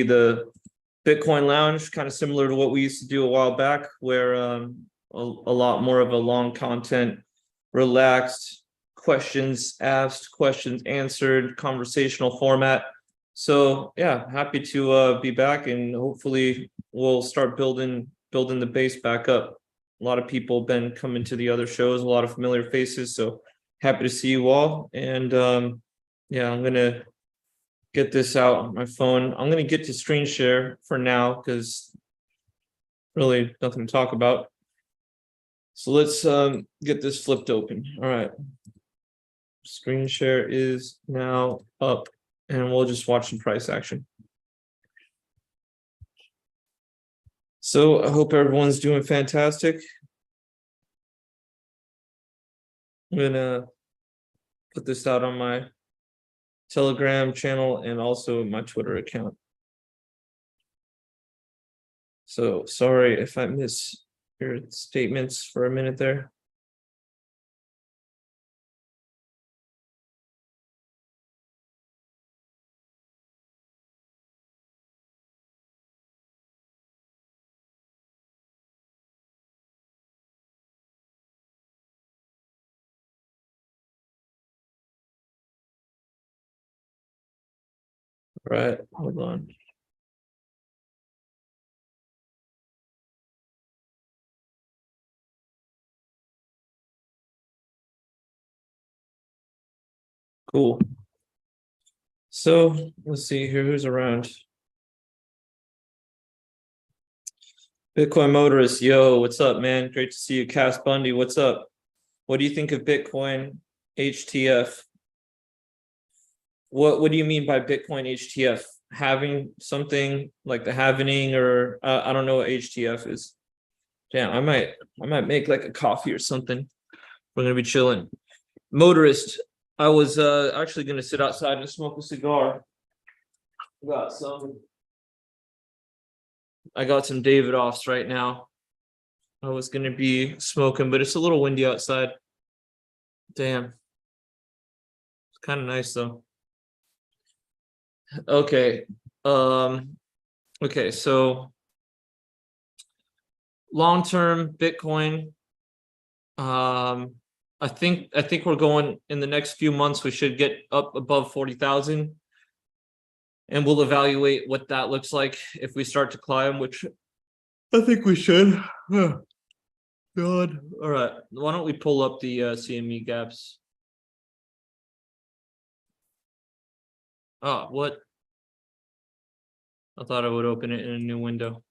the Bitcoin Lounge, kind of similar to what we used to do a while back, where a lot more of a long content, relaxed, questions asked, questions answered, conversational format. So yeah, happy to be back, and hopefully we'll start building the base back up. A lot of people have been coming to the other shows, a lot of familiar faces. So happy to see you all. And yeah, I'm gonna get this out on my phone. I'm gonna get to screen share for now because really nothing to talk about. So let's get this flipped open. All right. Screen share is now up, and we'll just watch some price action. So I hope everyone's doing fantastic. I'm gonna put this out on my Telegram channel and also my Twitter account. So sorry if I miss your statements for a minute there. All right, hold on. Cool. So let's see here, who's around. Bitcoin Motorist, yo, what's up, man? Great to see you. Cass Bundy, what's up? What do you think of Bitcoin HTF? What do you mean by Bitcoin HTF? Having something like the halvening, or I don't know what HTF is. Damn, I might make like a coffee or something. We're gonna be chilling. Motorist, I was actually gonna sit outside and smoke a cigar. I got some Davidoffs right now. I was gonna be smoking, but it's a little windy outside. Damn. It's kind of nice though. Okay. Okay, so long-term Bitcoin. I think we're going in the next few months, we should get up above 40,000. And we'll evaluate what that looks like if we start to climb, which I think we should. Oh, God. All right. Why don't we pull up the CME gaps? Oh, what? I thought I would open it in a new window.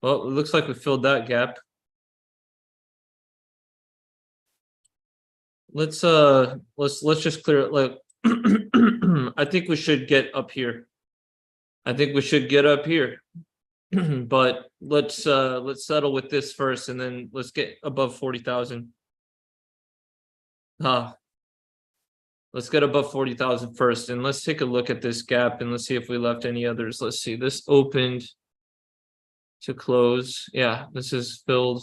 Well, it looks like we filled that gap. Let's just clear it. Like, I think we should get up here. I think we should get up here. But let's settle with this first, and then let's get above 40,000. Let's get above 40,000 first, and let's take a look at this gap, and let's see if we left any others. Let's see. This opened to close. Yeah, this is filled.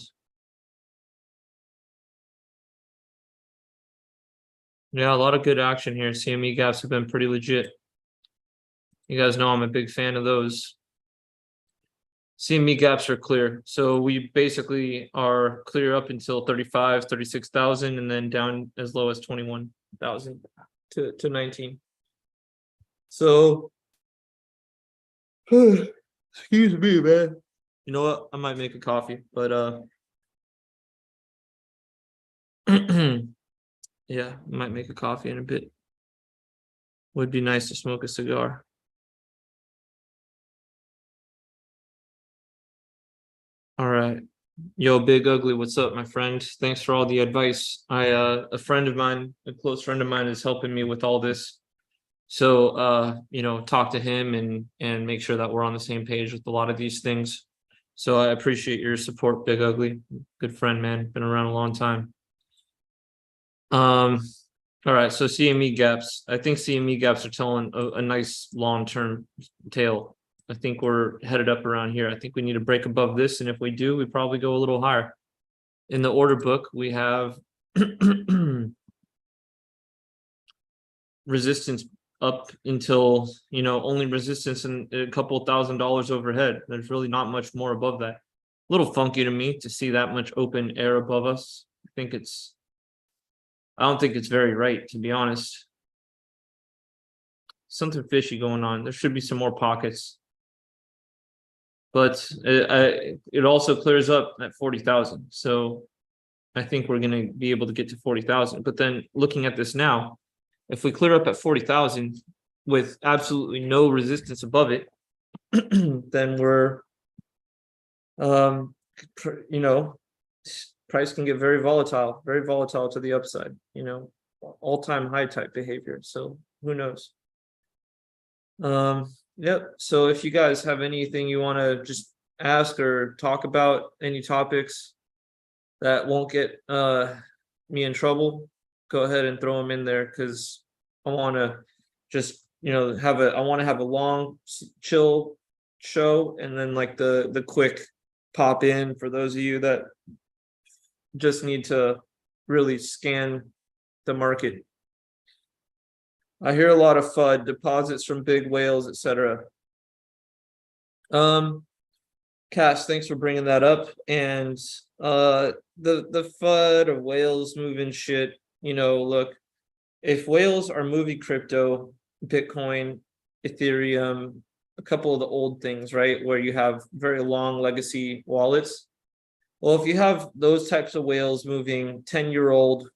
Yeah, a lot of good action here. CME gaps have been pretty legit. You guys know I'm a big fan of those. CME gaps are clear. So we basically are clear up until 35, 36,000, and then down as low as 21,000 to 19. So, excuse me, man. You know what? I might make a coffee, but yeah, I might make a coffee in a bit. Would be nice to smoke a cigar. All right. Yo, Big Ugly, what's up, my friend? Thanks for all the advice. A friend of mine, a close friend of mine, is helping me with all this. So you know, talk to him and make sure that we're on the same page with a lot of these things. So I appreciate your support, Big Ugly. Good friend, man. Been around a long time. All right, so CME gaps. I think CME gaps are telling a nice long-term tail. I think we're headed up around here. I think we need to break above this, and if we do, we probably go a little higher. In the order book, we have resistance up until, only resistance and a couple $1,000 overhead. There's really not much more above that. A little funky to me to see that much open air above us. I don't think it's very right, to be honest. Something fishy going on. There should be some more pockets. But it also clears up at 40,000. So I think we're going to be able to get to 40,000. But then looking at this now, if we clear up at 40,000 with absolutely no resistance above it, then we're, price can get very volatile to the upside, all-time high type behavior. So who knows? Yep. So if you guys have anything you want to just ask or talk about, any topics that won't get me in trouble, go ahead and throw them in there, because I want to just I want to have a long chill show, and then like the quick pop in for those of you that just need to really scan the market. I hear a lot of FUD, deposits from big whales, etc. Cass, thanks for bringing that up. And the FUD of whales moving shit, look, if whales are moving crypto, Bitcoin, Ethereum, a couple of the old things, right, where you have very long legacy wallets. Well, if you have those types of whales moving 10-year-old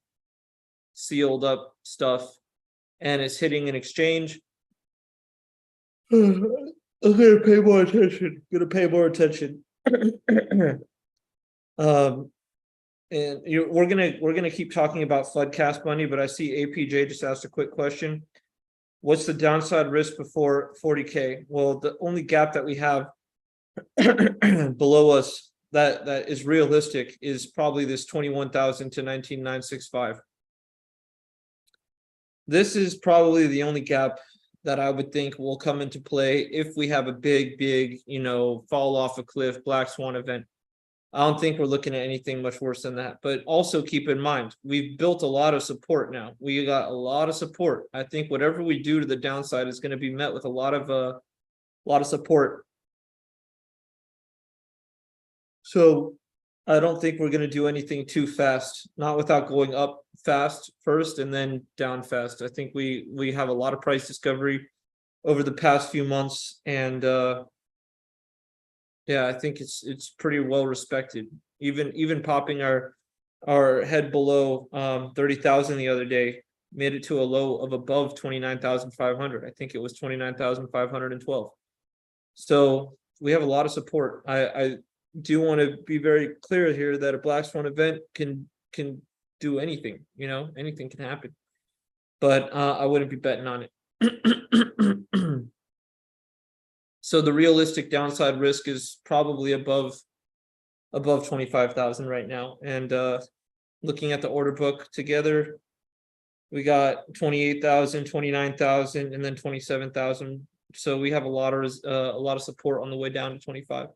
sealed up stuff and it's hitting an exchange, I'm gonna pay more attention. And we're gonna keep talking about floodcast money, but I see APJ just asked a quick question. What's the downside risk before 40K? Well, the only gap that we have below us that is realistic is probably this 21,000 to 19,965. This is probably the only gap that I would think will come into play if we have a big, fall off a cliff, black swan event. I don't think we're looking at anything much worse than that. But also keep in mind, we've built a lot of support now. We got a lot of support. I think whatever we do to the downside is going to be met with a lot of support. So I don't think we're going to do anything too fast, not without going up fast first and then down fast. I think we have a lot of price discovery over the past few months, and yeah, I think it's pretty well respected. Even popping our head below 30,000 the other day made it to a low of above 29,500. I think it was 29,512. So we have a lot of support. I do want to be very clear here that a black swan event can do anything, anything can happen, but I wouldn't be betting on it. So the realistic downside risk is probably above 25,000 right now. And looking at the order book together, we got 28,000, 29,000, and then 27,000. So we have a lot of support on the way down to 25.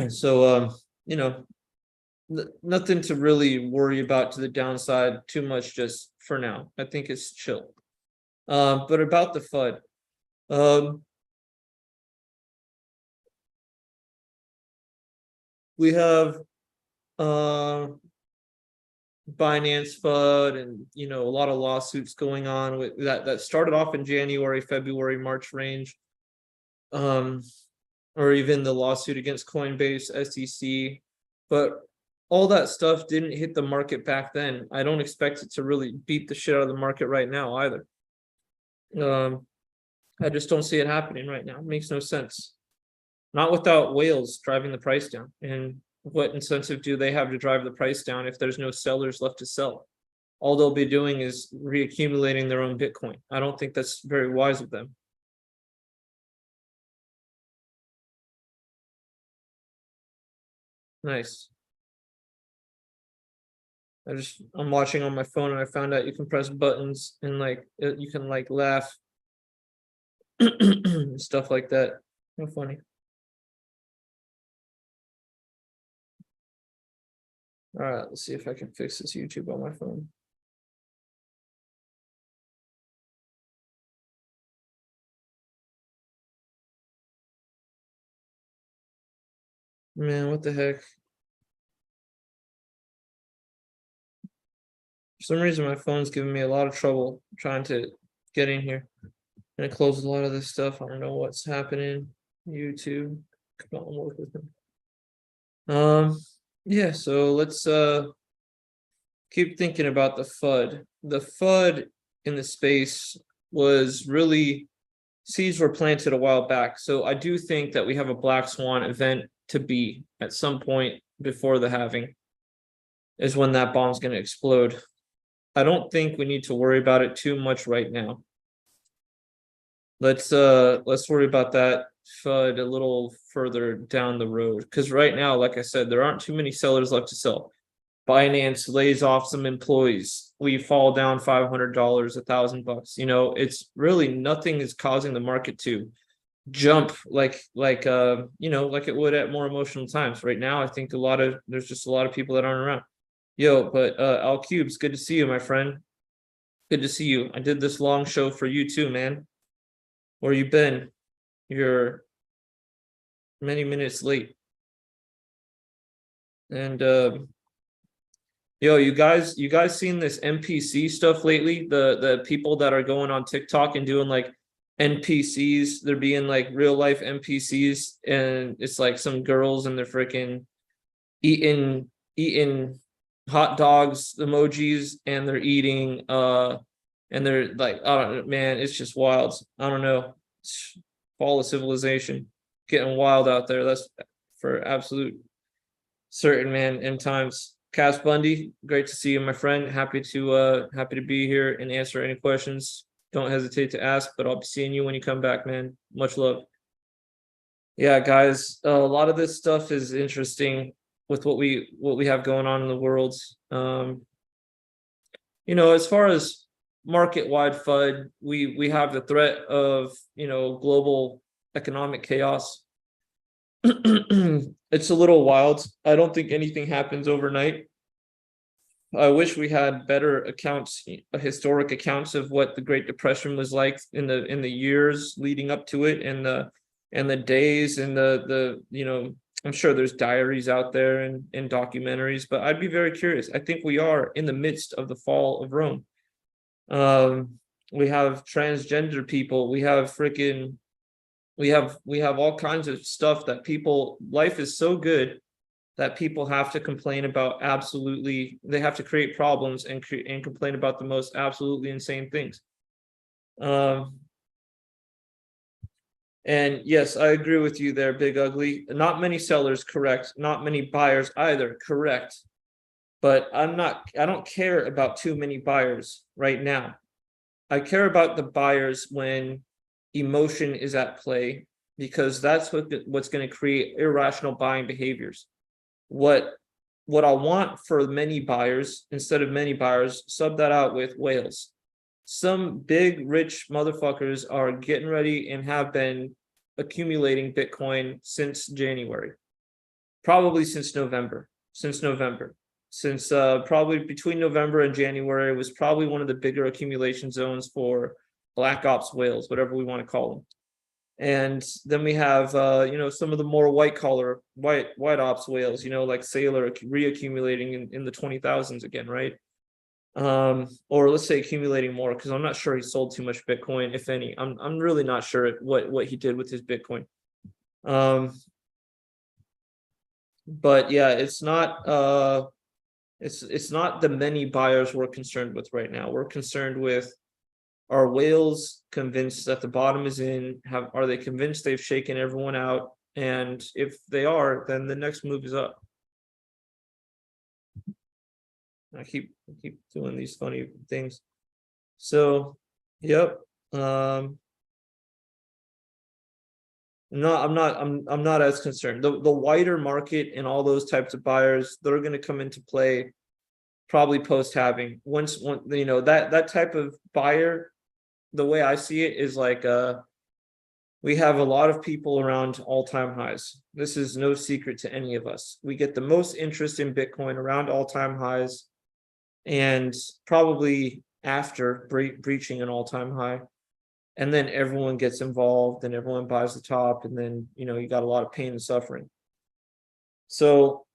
So nothing to really worry about to the downside too much just for now. I think it's chill. But about the FUD, we have Binance FUD, and a lot of lawsuits going on with that started off in January, February, March range. Or even the lawsuit against Coinbase, SEC, but all that stuff didn't hit the market back then. I don't expect it to really beat the shit out of the market right now either. I just don't see it happening right now. It makes no sense. Not without whales driving the price down. And what incentive do they have to drive the price down if there's no sellers left to sell? All they'll be doing is reaccumulating their own Bitcoin. I don't think that's very wise of them. Nice. I'm watching on my phone, and I found out you can press buttons and you can laugh stuff like that. How funny. All right, let's see if I can fix this YouTube on my phone. Man, what the heck? For some reason, my phone's giving me a lot of trouble trying to get in here. And it closes a lot of this stuff. I don't know what's happening. YouTube, come on, work with me. Yeah, so let's keep thinking about the FUD. The FUD in the space was really seeds were planted a while back. So I do think that we have a black swan event to be at some point before the halving is when that bomb's going to explode. I don't think we need to worry about it too much right now. Let's worry about that FUD a little further down the road, because right now, like I said, there aren't too many sellers left to sell. Binance lays off some employees. We fall down $500, $1,000. You know, it's really nothing is causing the market to jump like you know, like it would at more emotional times. Right now, I think there's just a lot of people that aren't around. Yo, but Al Cubes, good to see you, my friend. Good to see you. I did this long show for you too, man. Where you been? You're many minutes late. And yo, you guys seen this NPC stuff lately? The people that are going on TikTok and doing like NPCs, they're being like real life NPCs, and it's like some girls and they're freaking eating hot dogs emojis, and they're eating and they're like, oh man, it's just wild. I don't know. It's fall of civilization, getting wild out there. That's for absolute certain, man. End times. Cass Bundy, great to see you, my friend. Happy to be here and answer any questions. Don't hesitate to ask, but I'll be seeing you when you come back, man. Much love. Yeah, guys, a lot of this stuff is interesting with what we have going on in the world. You know, as far as market-wide FUD, we have the threat of, you know, global economic chaos. It's a little wild. I don't think anything happens overnight. I wish we had better accounts, historic accounts of what the Great Depression was like in the years leading up to it, and the days and the you know, I'm sure there's diaries out there and documentaries, but I'd be very curious. I think we are in the midst of the fall of Rome. We have transgender people, we have freaking we have all kinds of stuff that people, life is so good that people have to complain about. Absolutely, they have to create problems and complain about the most absolutely insane things. And yes, I agree with you there, Big Ugly. Not many sellers, correct. Not many buyers either, correct. But I don't care about too many buyers right now. I care about the buyers when emotion is at play, because that's what's going to create irrational buying behaviors. What I want for many buyers, instead of many buyers, sub that out with whales. Some big rich motherfuckers are getting ready and have been accumulating Bitcoin since January, probably since November. Since probably between November and January was probably one of the bigger accumulation zones for black ops whales, whatever we want to call them. And then we have you know, some of the more white ops whales, you know, like Sailor reaccumulating in the 20,000s again, right? Or let's say accumulating more, because I'm not sure he sold too much Bitcoin, if any. I'm really not sure what he did with his Bitcoin. But yeah, it's not it's not the many buyers we're concerned with right now. We're concerned with, are whales convinced that the bottom is in? Are they convinced they've shaken everyone out? And if they are, then the next move is up. I keep doing these funny things. So, yep. I'm not as concerned. The wider market and all those types of buyers, they're going to come into play probably post halving. Once you know, that type of buyer, the way I see it is like we have a lot of people around all-time highs. This is no secret to any of us. We get the most interest in Bitcoin around all-time highs, and probably after breaching an all-time high, and then everyone gets involved and everyone buys the top, and then, you know, you got a lot of pain and suffering. So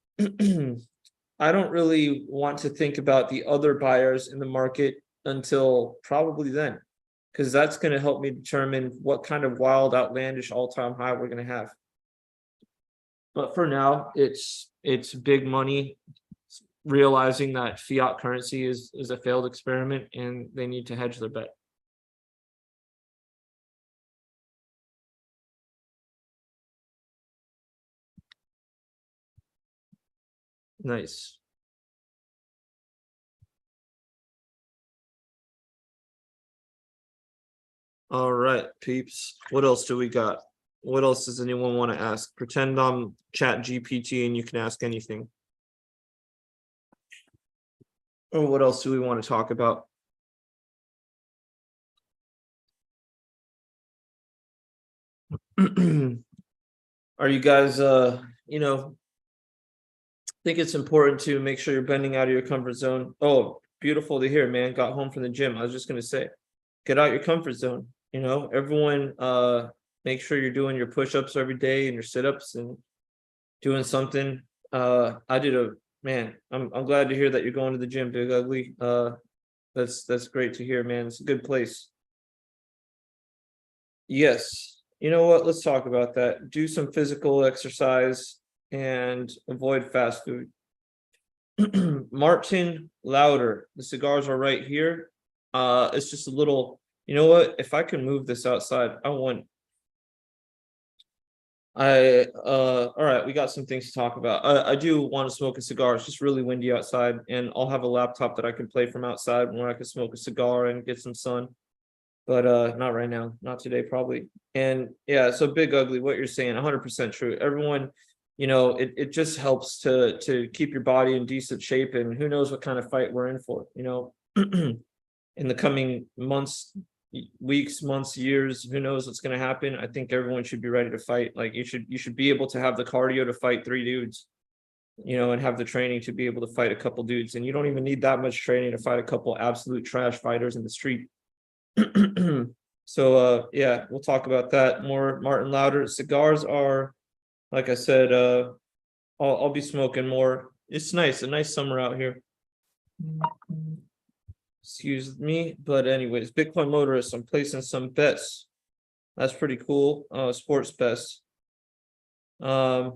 I don't really want to think about the other buyers in the market until probably then, because that's going to help me determine what kind of wild, outlandish all-time high we're going to have. But for now, it's big money realizing that fiat currency is a failed experiment and they need to hedge their bet. Nice. All right, peeps. What else do we got? What else does anyone want to ask? Pretend I'm Chat GPT and you can ask anything. Or what else do we want to talk about? Are you guys think it's important to make sure you're bending out of your comfort zone? Oh, beautiful to hear, man. Got home from the gym. I was just gonna say, get out your comfort zone. Everyone make sure you're doing your push-ups every day and your sit-ups and doing something. I did a man, I'm glad to hear that you're going to the gym, Big Ugly. That's great to hear, man. It's a good place. Yes. You know what? Let's talk about that. Do some physical exercise and avoid fast food. Martin Louder, the cigars are right here. It's just a little, you know what? If I can move this outside, all right, we got some things to talk about. I do want to smoke a cigar. It's just really windy outside, and I'll have a laptop that I can play from outside where I can smoke a cigar and get some sun. But not right now, not today, probably. And yeah, so Big Ugly, what you're saying, 100% true. Everyone, it just helps to keep your body in decent shape, and who knows what kind of fight we're in for, in the coming months, weeks, months, years, who knows what's going to happen. I think everyone should be ready to fight. Like you should be able to have the cardio to fight 3 dudes, and have the training to be able to fight a couple dudes. And you don't even need that much training to fight a couple absolute trash fighters in the street. So yeah, we'll talk about that more. Martin Louder, cigars are, like I said, I'll be smoking more. It's nice, a nice summer out here. Excuse me, but anyways, Bitcoin motorist, I'm placing some bets. That's pretty cool. Sports bets. Yeah,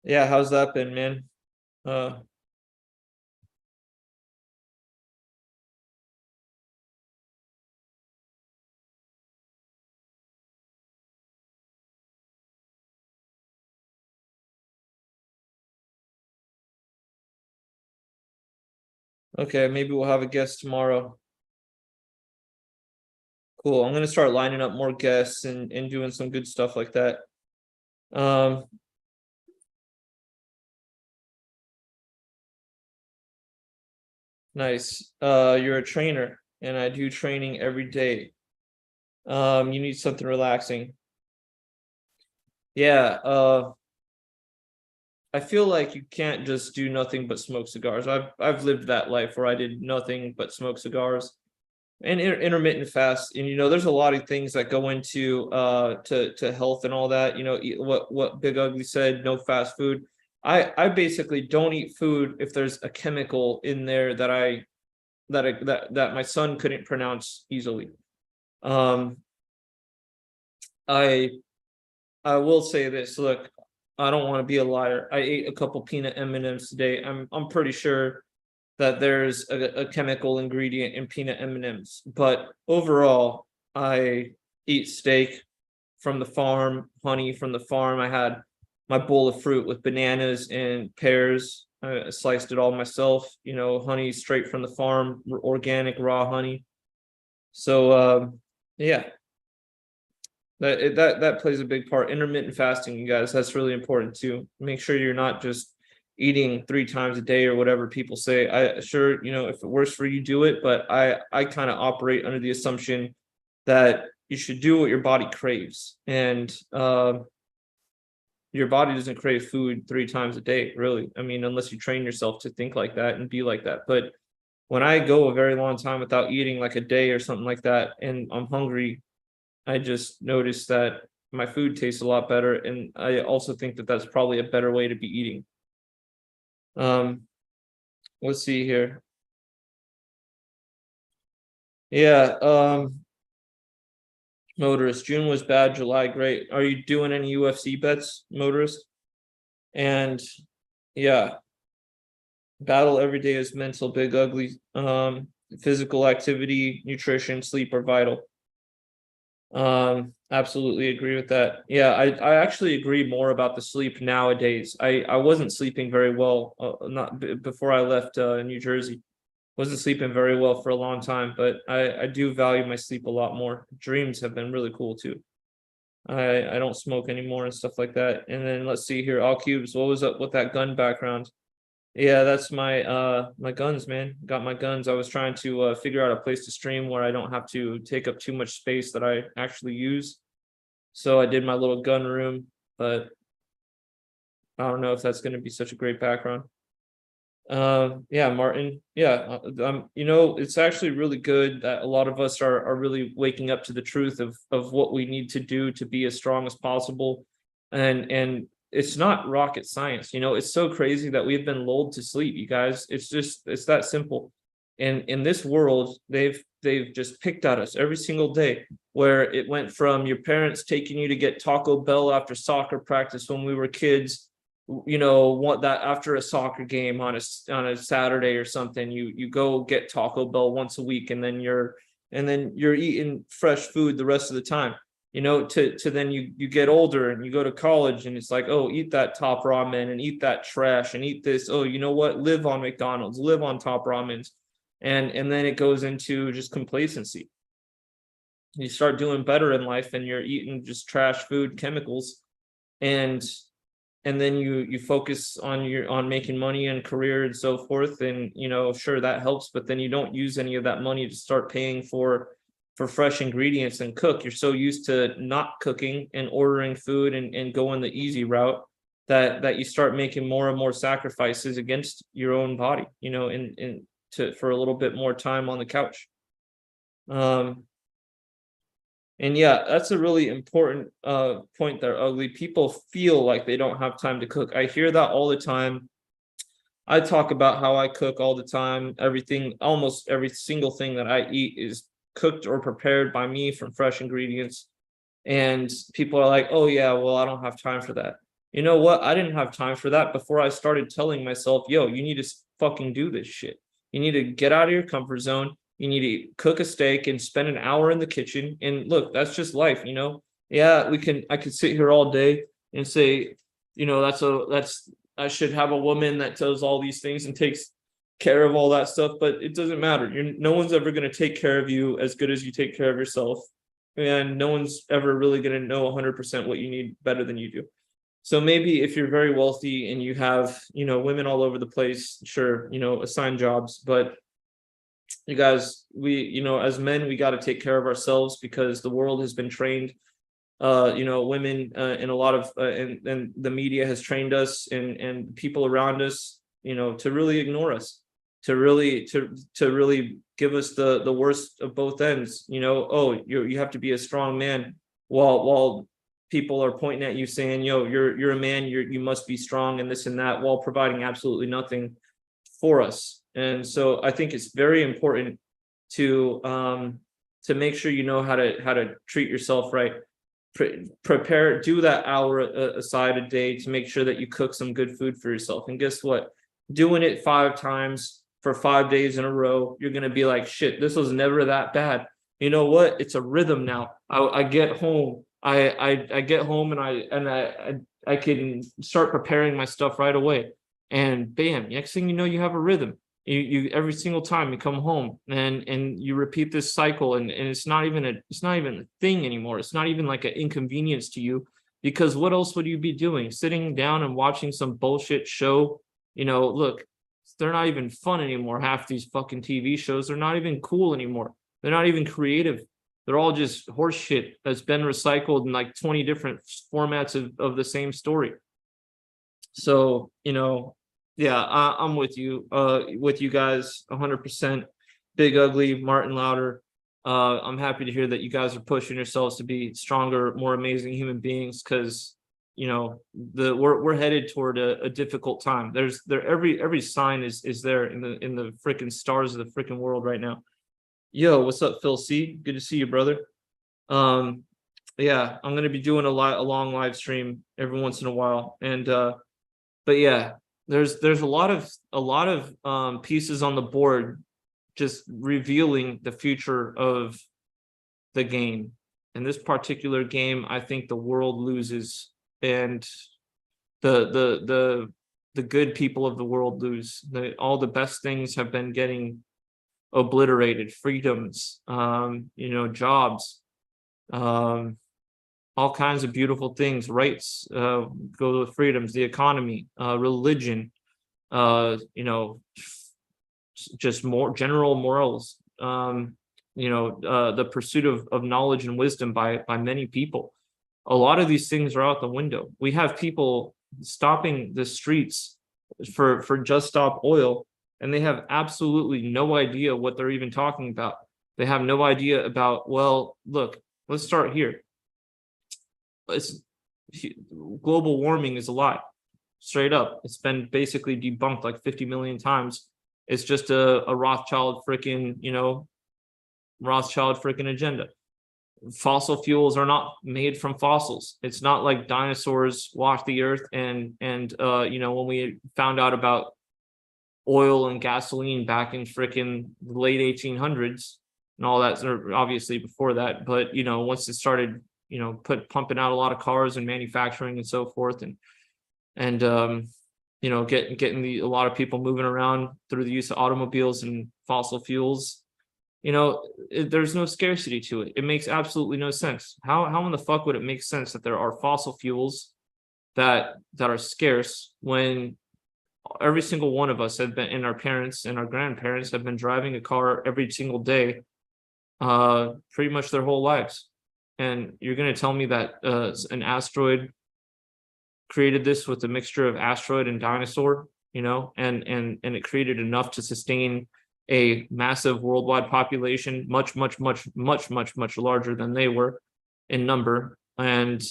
how's that been, man? Okay, maybe we'll have a guest tomorrow. Cool. I'm gonna start lining up more guests and doing some good stuff like that. Nice. You're a trainer, and I do training every day. You need something relaxing. Yeah, I feel like you can't just do nothing but smoke cigars. I've lived that life where I did nothing but smoke cigars and intermittent fast. And there's a lot of things that go into to health and all that. What Big Ugly said, no fast food. I basically don't eat food if there's a chemical in there that my son couldn't pronounce easily. I will say this. Look, I don't want to be a liar. I ate a couple peanut M&Ms today. I'm pretty sure that there's a chemical ingredient in peanut M&Ms, but overall, I eat steak from the farm, honey from the farm. I had my bowl of fruit with bananas and pears. I sliced it all myself. Honey straight from the farm, organic raw honey. So yeah, that plays a big part. Intermittent fasting, you guys, that's really important too. Make sure you're not just eating 3 times a day or whatever people say. If it works for you, do it, but I kind of operate under the assumption that you should do what your body craves, and your body doesn't crave food 3 times a day, really. I mean, unless you train yourself to think like that and be like that. But when I go a very long time without eating, like a day or something like that, and I'm hungry, I just noticed that my food tastes a lot better, and I also think that that's probably a better way to be eating. Let's see here. Yeah, Motorist, June was bad, July great. Are you doing any UFC bets, Motorist? And yeah, battle every day is mental, big ugly. Physical activity, nutrition, sleep are vital. Absolutely agree with that. Yeah, I actually agree more about the sleep nowadays. I wasn't sleeping very well, not before I left New Jersey. Wasn't sleeping very well for a long time, but I do value my sleep a lot more. Dreams have been really cool too. I don't smoke anymore and stuff like that. And then let's see here, all cubes. What was up with that gun background? Yeah, that's my guns, man. Got my guns. I was trying to figure out a place to stream where I don't have to take up too much space that I actually use. So I did my little gun room, but I don't know if that's going to be such a great background. Yeah, Martin. Yeah, it's actually really good that a lot of us are really waking up to the truth of what we need to do to be as strong as possible. And it's not rocket science, it's so crazy that we've been lulled to sleep, you guys. It's that simple. And in this world, they've just picked at us every single day, where it went from your parents taking you to get Taco Bell after soccer practice when we were kids, what that after a soccer game on a Saturday or something, you go get Taco Bell once a week, and then you're eating fresh food the rest of the time. To then you get older and you go to college, and it's like, oh, eat that top ramen and eat that trash and eat this. Oh, you know what? Live on McDonald's, live on top ramens. And then it goes into just complacency. You start doing better in life and you're eating just trash food, chemicals, and then you focus on making money and career and so forth, and sure, that helps, but then you don't use any of that money to start paying for fresh ingredients and cook. You're so used to not cooking and ordering food and going the easy route that you start making more and more sacrifices against your own body, for a little bit more time on the couch. And yeah, that's a really important point there, Ugly. People feel like they don't have time to cook. I hear that all the time. I talk about how I cook all the time. Almost every single thing that I eat is cooked or prepared by me from fresh ingredients. And people are like, oh yeah, well, I don't have time for that. You know what? I didn't have time for that before I started telling myself, yo, you need to fucking do this shit. You need to get out of your comfort zone. You need to cook a steak and spend an hour in the kitchen. And look, that's just life, Yeah, I could sit here all day and say, I should have a woman that does all these things and takes care of all that stuff, but it doesn't matter. No one's ever going to take care of you as good as you take care of yourself. And no one's ever really going to know 100% what you need better than you do. So maybe if you're very wealthy and you have, women all over the place, sure, assign jobs, but you guys, as men, we got to take care of ourselves, because the world has been trained, women and a lot of and the media has trained us and people around us, to really ignore us, to really give us the worst of both ends. Oh, you have to be a strong man, while people are pointing at you saying, yo, you're a man, you must be strong and this and that, while providing absolutely nothing for us. And so I think it's very important to make sure you know how to treat yourself right. Prepare, do that hour aside a day to make sure that you cook some good food for yourself. And guess what? Doing it 5 times for 5 days in a row, you're gonna be like, shit, this was never that bad. You know what? It's a rhythm now. I get home. I get home and I can start preparing my stuff right away. And bam, next thing you know, you have a rhythm. You every single time you come home and you repeat this cycle, and it's not even a thing anymore. It's not even like an inconvenience to you, because what else would you be doing? Sitting down and watching some bullshit show? Look, they're not even fun anymore. Half these fucking TV shows, they're not even cool anymore. They're not even creative. They're all just horse shit that's been recycled in like 20 different formats of the same story. So, yeah, I'm with you guys 100%. Big Ugly, Martin Louder. I'm happy to hear that you guys are pushing yourselves to be stronger, more amazing human beings, because we're headed toward a difficult time. Every sign is there in the freaking stars of the freaking world right now. Yo, what's up, Phil C? Good to see you, brother. Yeah, I'm gonna be doing a long live stream every once in a while, and but yeah, there's a lot of pieces on the board just revealing the future of the game. In this particular game, I think the world loses, and the good people of the world lose. All the best things have been getting obliterated. Freedoms, jobs, all kinds of beautiful things, rights, go with freedoms, the economy, religion, just more general morals, the pursuit of knowledge and wisdom by many people. A lot of these things are out the window. We have people stopping the streets for Just Stop Oil, and they have absolutely no idea what they're even talking about. They have no idea about, well, look, let's start here. Global warming is a lie. Straight up. It's been basically debunked like 50 million times. It's just a Rothschild freaking agenda. Fossil fuels are not made from fossils. It's not like dinosaurs walked the earth and when we found out about oil and gasoline back in freaking late 1800s and all that, or obviously before that, but once it started pumping out a lot of cars and manufacturing and so forth, and getting a lot of people moving around through the use of automobiles and fossil fuels, there's no scarcity to it. It makes absolutely no sense. How in the fuck would it make sense that there are fossil fuels that are scarce when every single one of us have been, and our parents and our grandparents have been driving a car every single day, pretty much their whole lives? And you're going to tell me that an asteroid created this with a mixture of asteroid and dinosaur, and it created enough to sustain a massive worldwide population, much larger than they were in number, and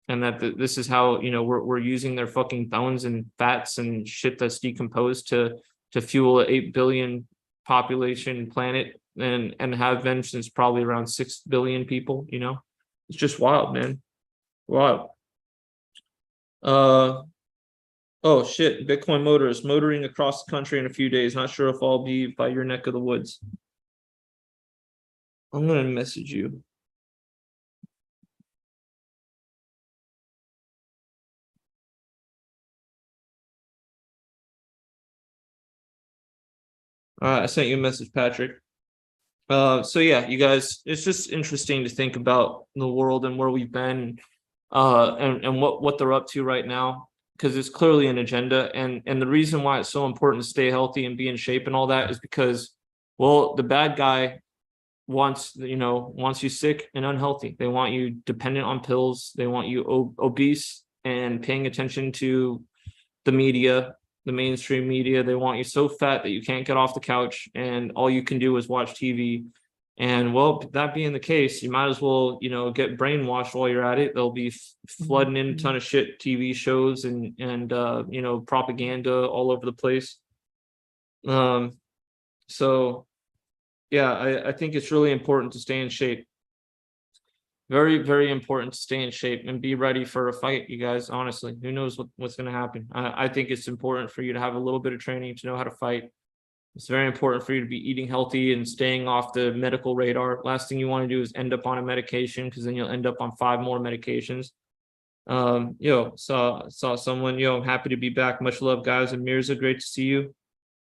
that this is how we're using their fucking bones and fats and shit that's decomposed to fuel an 8 billion population planet, and have been since probably around 6 billion people. It's just wild, man. Wild. Oh shit, Bitcoin motorist motoring across the country in a few days. Not sure if I'll be by your neck of the woods. I'm gonna message you. All right, I sent you a message, Patrick. So yeah, you guys, it's just interesting to think about the world and where we've been, and what they're up to right now, because it's clearly an agenda, and the reason why it's so important to stay healthy and be in shape and all that is because, well, the bad guy wants you sick and unhealthy. They want you dependent on pills. They want you obese and paying attention to the media, the mainstream media. They want you so fat that you can't get off the couch and all you can do is watch TV. And well, that being the case, you might as well, get brainwashed while you're at it. They'll be flooding in a ton of shit TV shows and propaganda all over the place. So yeah, I think it's really important to stay in shape. Very, very important to stay in shape and be ready for a fight, you guys. Honestly, who knows what's going to happen? I think it's important for you to have a little bit of training to know how to fight. It's very important for you to be eating healthy and staying off the medical radar. Last thing you want to do is end up on a medication, because then you'll end up on 5 more medications. Saw someone. I'm happy to be back. Much love, guys. And Mirza, great to see you.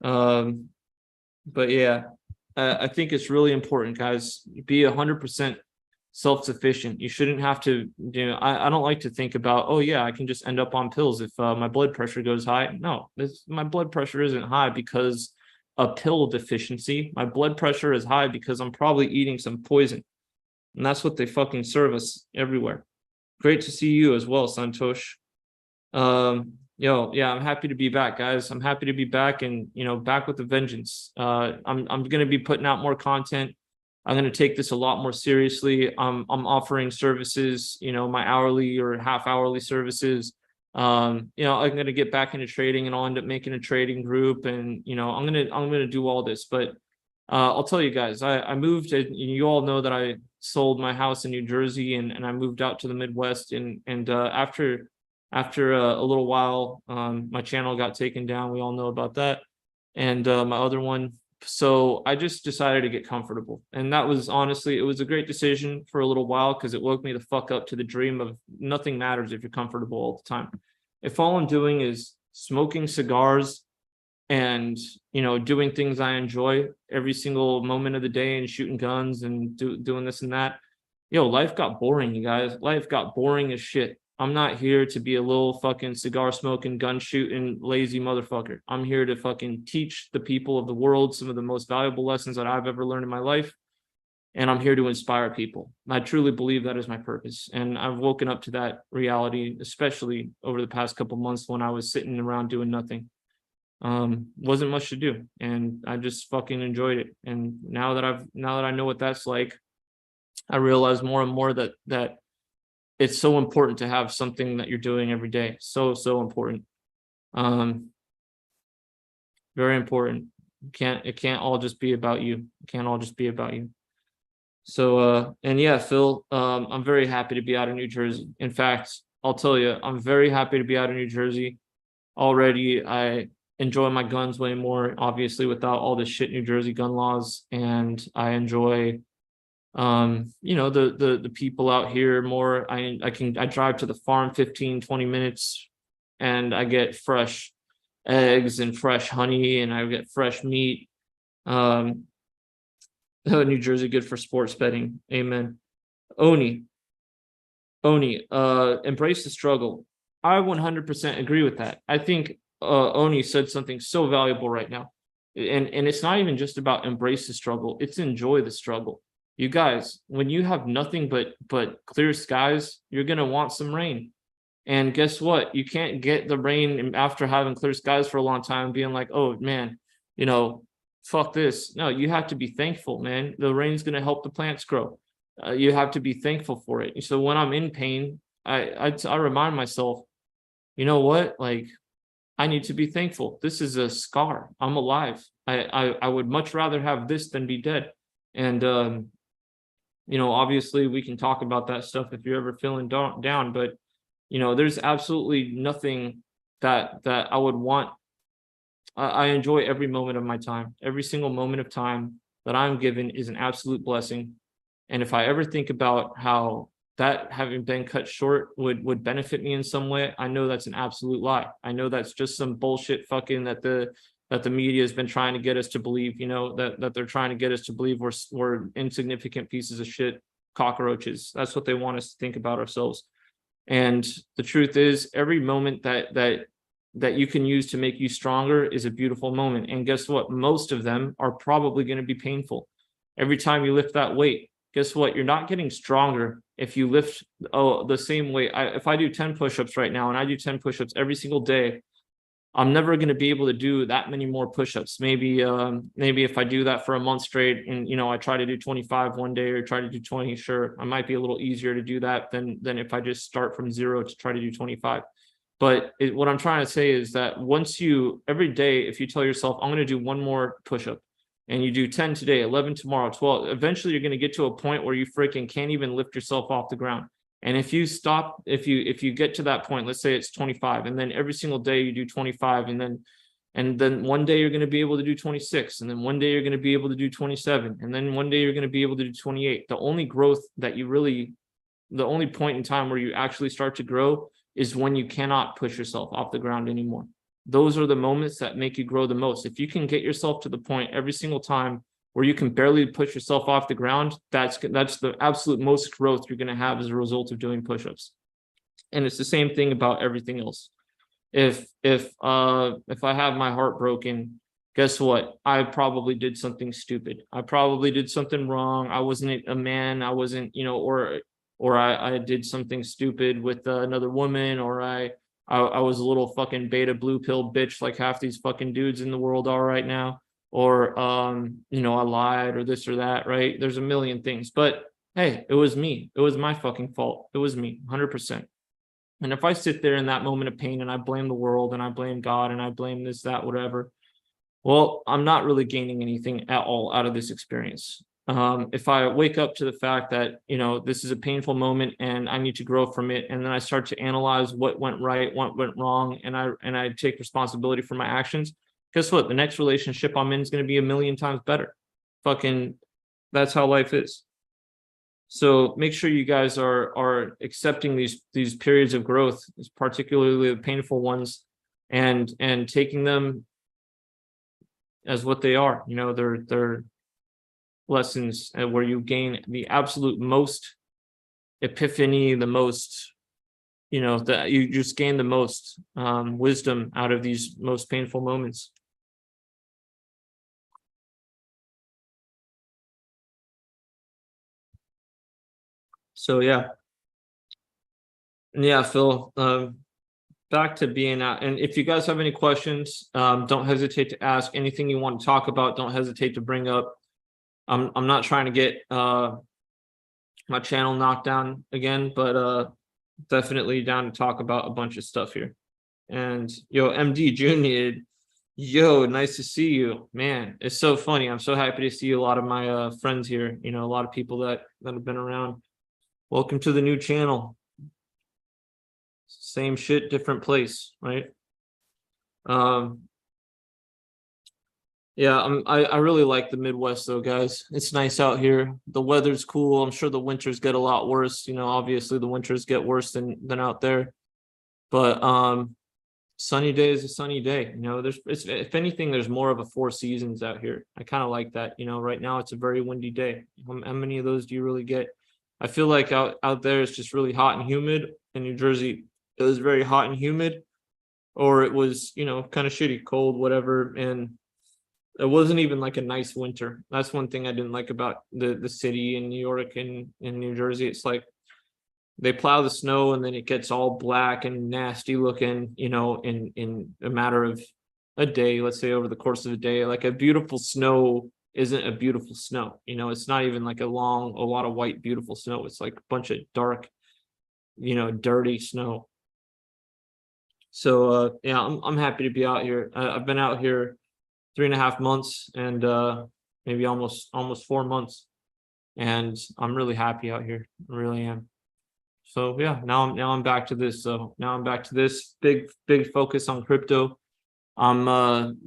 But yeah, I think it's really important, guys. Be 100% self-sufficient. You shouldn't have to, I don't like to think about, oh yeah, I can just end up on pills if my blood pressure goes high. No, my blood pressure isn't high because a pill deficiency. My blood pressure is high because I'm probably eating some poison. And that's what they fucking serve us everywhere. Great to see you as well, Santosh. Yo, yeah, I'm happy to be back, guys. I'm happy to be back and, back with a vengeance. I'm going to be putting out more content. I'm going to take this a lot more seriously. I'm offering services, my hourly or half hourly services. I'm going to get back into trading and I'll end up making a trading group and, I'm going to do all this, but I'll tell you guys, I moved, and you all know that I sold my house in New Jersey and I moved out to the Midwest and after a little while, my channel got taken down. We all know about that. And my other one. So I just decided to get comfortable. And that was honestly, it was a great decision for a little while because it woke me the fuck up to the dream of nothing matters if you're comfortable all the time. If all I'm doing is smoking cigars and, doing things I enjoy every single moment of the day and shooting guns and doing this and that, life got boring, you guys. Life got boring as shit. I'm not here to be a little fucking cigar smoking, gun shooting, lazy motherfucker. I'm here to fucking teach the people of the world some of the most valuable lessons that I've ever learned in my life. And I'm here to inspire people. I truly believe that is my purpose. And I've woken up to that reality, especially over the past couple months when I was sitting around doing nothing. Wasn't much to do. And I just fucking enjoyed it. And now that I know what that's like, I realize more and more that it's so important to have something that you're doing every day. So important. Very important. It can't all just be about you. It can't all just be about you. So and yeah, Phil, I'm very happy to be out of New Jersey. In fact, I'll tell you, I'm very happy to be out of New Jersey. Already, I enjoy my guns way more, obviously, without all this shit New Jersey gun laws, and I enjoy the people out here more. I drive to the farm 15-20 minutes and I get fresh eggs and fresh honey and I get fresh meat. New Jersey, good for sports betting. Amen. Oni, embrace the struggle. I 100% agree with that. I think Oni said something so valuable right now. And it's not even just about embrace the struggle, it's enjoy the struggle. You guys, when you have nothing but clear skies, you're going to want some rain. And guess what? You can't get the rain after having clear skies for a long time, being like, oh man, fuck this. No, you have to be thankful, man. The rain's going to help the plants grow. You have to be thankful for it. So when I'm in pain, I remind myself, you know what? Like, I need to be thankful. This is a scar. I'm alive. I would much rather have this than be dead. And obviously we can talk about that stuff if you're ever feeling down, but there's absolutely nothing that I would want. I enjoy every moment of my time. Every single moment of time that I'm given is an absolute blessing. And if I ever think about how that having been cut short would benefit me in some way, I know that's an absolute lie. I know that's just some bullshit fucking that the media has been trying to get us to believe, that they're trying to get us to believe we're insignificant pieces of shit, cockroaches. That's what they want us to think about ourselves. And the truth is, every moment that you can use to make you stronger is a beautiful moment. And guess what? Most of them are probably going to be painful. Every time you lift that weight, guess what? You're not getting stronger if you lift the same weight. If I do 10 push-ups right now and I do 10 push-ups every single day, I'm never going to be able to do that many more push-ups. Maybe if I do that for a month straight and I try to do 25 one day or try to do 20, sure, I might be a little easier to do that than if I just start from zero to try to do 25. But what I'm trying to say is that every day, if you tell yourself, I'm going to do one more push-up, and you do 10 today, 11 tomorrow, 12, eventually you're going to get to a point where you freaking can't even lift yourself off the ground. And if you get to that point, let's say it's 25, and then every single day you do 25, and then one day you're going to be able to do 26, and then one day you're going to be able to do 27, and then one day you're going to be able to do 28. The only point in time where you actually start to grow is when you cannot push yourself off the ground anymore. Those are the moments that make you grow the most. If you can get yourself to the point every single time where you can barely push yourself off the ground, that's the absolute most growth you're going to have as a result of doing push-ups. And it's the same thing about everything else. If I have my heart broken, guess what? I probably did something stupid. I probably did something wrong. I wasn't a man. I wasn't, or I did something stupid with another woman, or I I was a little fucking beta blue pill bitch like half these fucking dudes in the world are right now, or you know, I lied or this or that, right? There's a million things, but hey, it was me. It was my fucking fault. It was me, 100%. And if I sit there in that moment of pain and I blame the world and I blame God and I blame this, that, whatever, well, I'm not really gaining anything at all out of this experience. If I wake up to the fact that, you know, this is a painful moment and I need to grow from it, and then I start to analyze what went right, what went wrong, and I take responsibility for my actions, guess what? The next relationship I'm in is going to be a million times better. Fucking, that's how life is. So make sure you guys are accepting these periods of growth, particularly the painful ones, and taking them as what they are. You know, they're lessons where you gain the absolute most epiphany, the most, you know, that you just gain the most wisdom out of these most painful moments. So yeah. Yeah, Phil, back to being out. And if you guys have any questions, don't hesitate to ask. Anything you want to talk about, don't hesitate to bring up. I'm not trying to get my channel knocked down again, but definitely down to talk about a bunch of stuff here. And yo, MD Junior, yo, nice to see you, man. It's so funny. I'm so happy to see a lot of my friends here. You know, a lot of people that have been around. Welcome to the new channel. Same shit, different place, right? Yeah, I really like the Midwest though, guys. It's nice out here. The weather's cool. I'm sure the winters get a lot worse. You know, obviously the winters get worse than out there. But sunny day is a sunny day. You know, if anything, there's more of a four seasons out here. I kind of like that. You know, right now it's a very windy day. How many of those do you really get? I feel like out there it's just really hot and humid. In New Jersey, it was very hot and humid, or it was, you know, kind of shitty, cold, whatever. And it wasn't even like a nice winter. That's one thing I didn't like about the city in New York and in New Jersey. It's like they plow the snow and then it gets all black and nasty looking, you know, in a matter of a day, let's say over the course of a day. Like a beautiful snow isn't a beautiful snow, you know. It's not even like a lot of white beautiful snow. It's like a bunch of dark, you know, dirty snow. So yeah, I'm happy to be out here. I've been out here 3.5 months and maybe almost 4 months, and I'm really happy out here. I really am. So yeah, now I'm back to this. So now I'm back to this big focus on crypto. I'm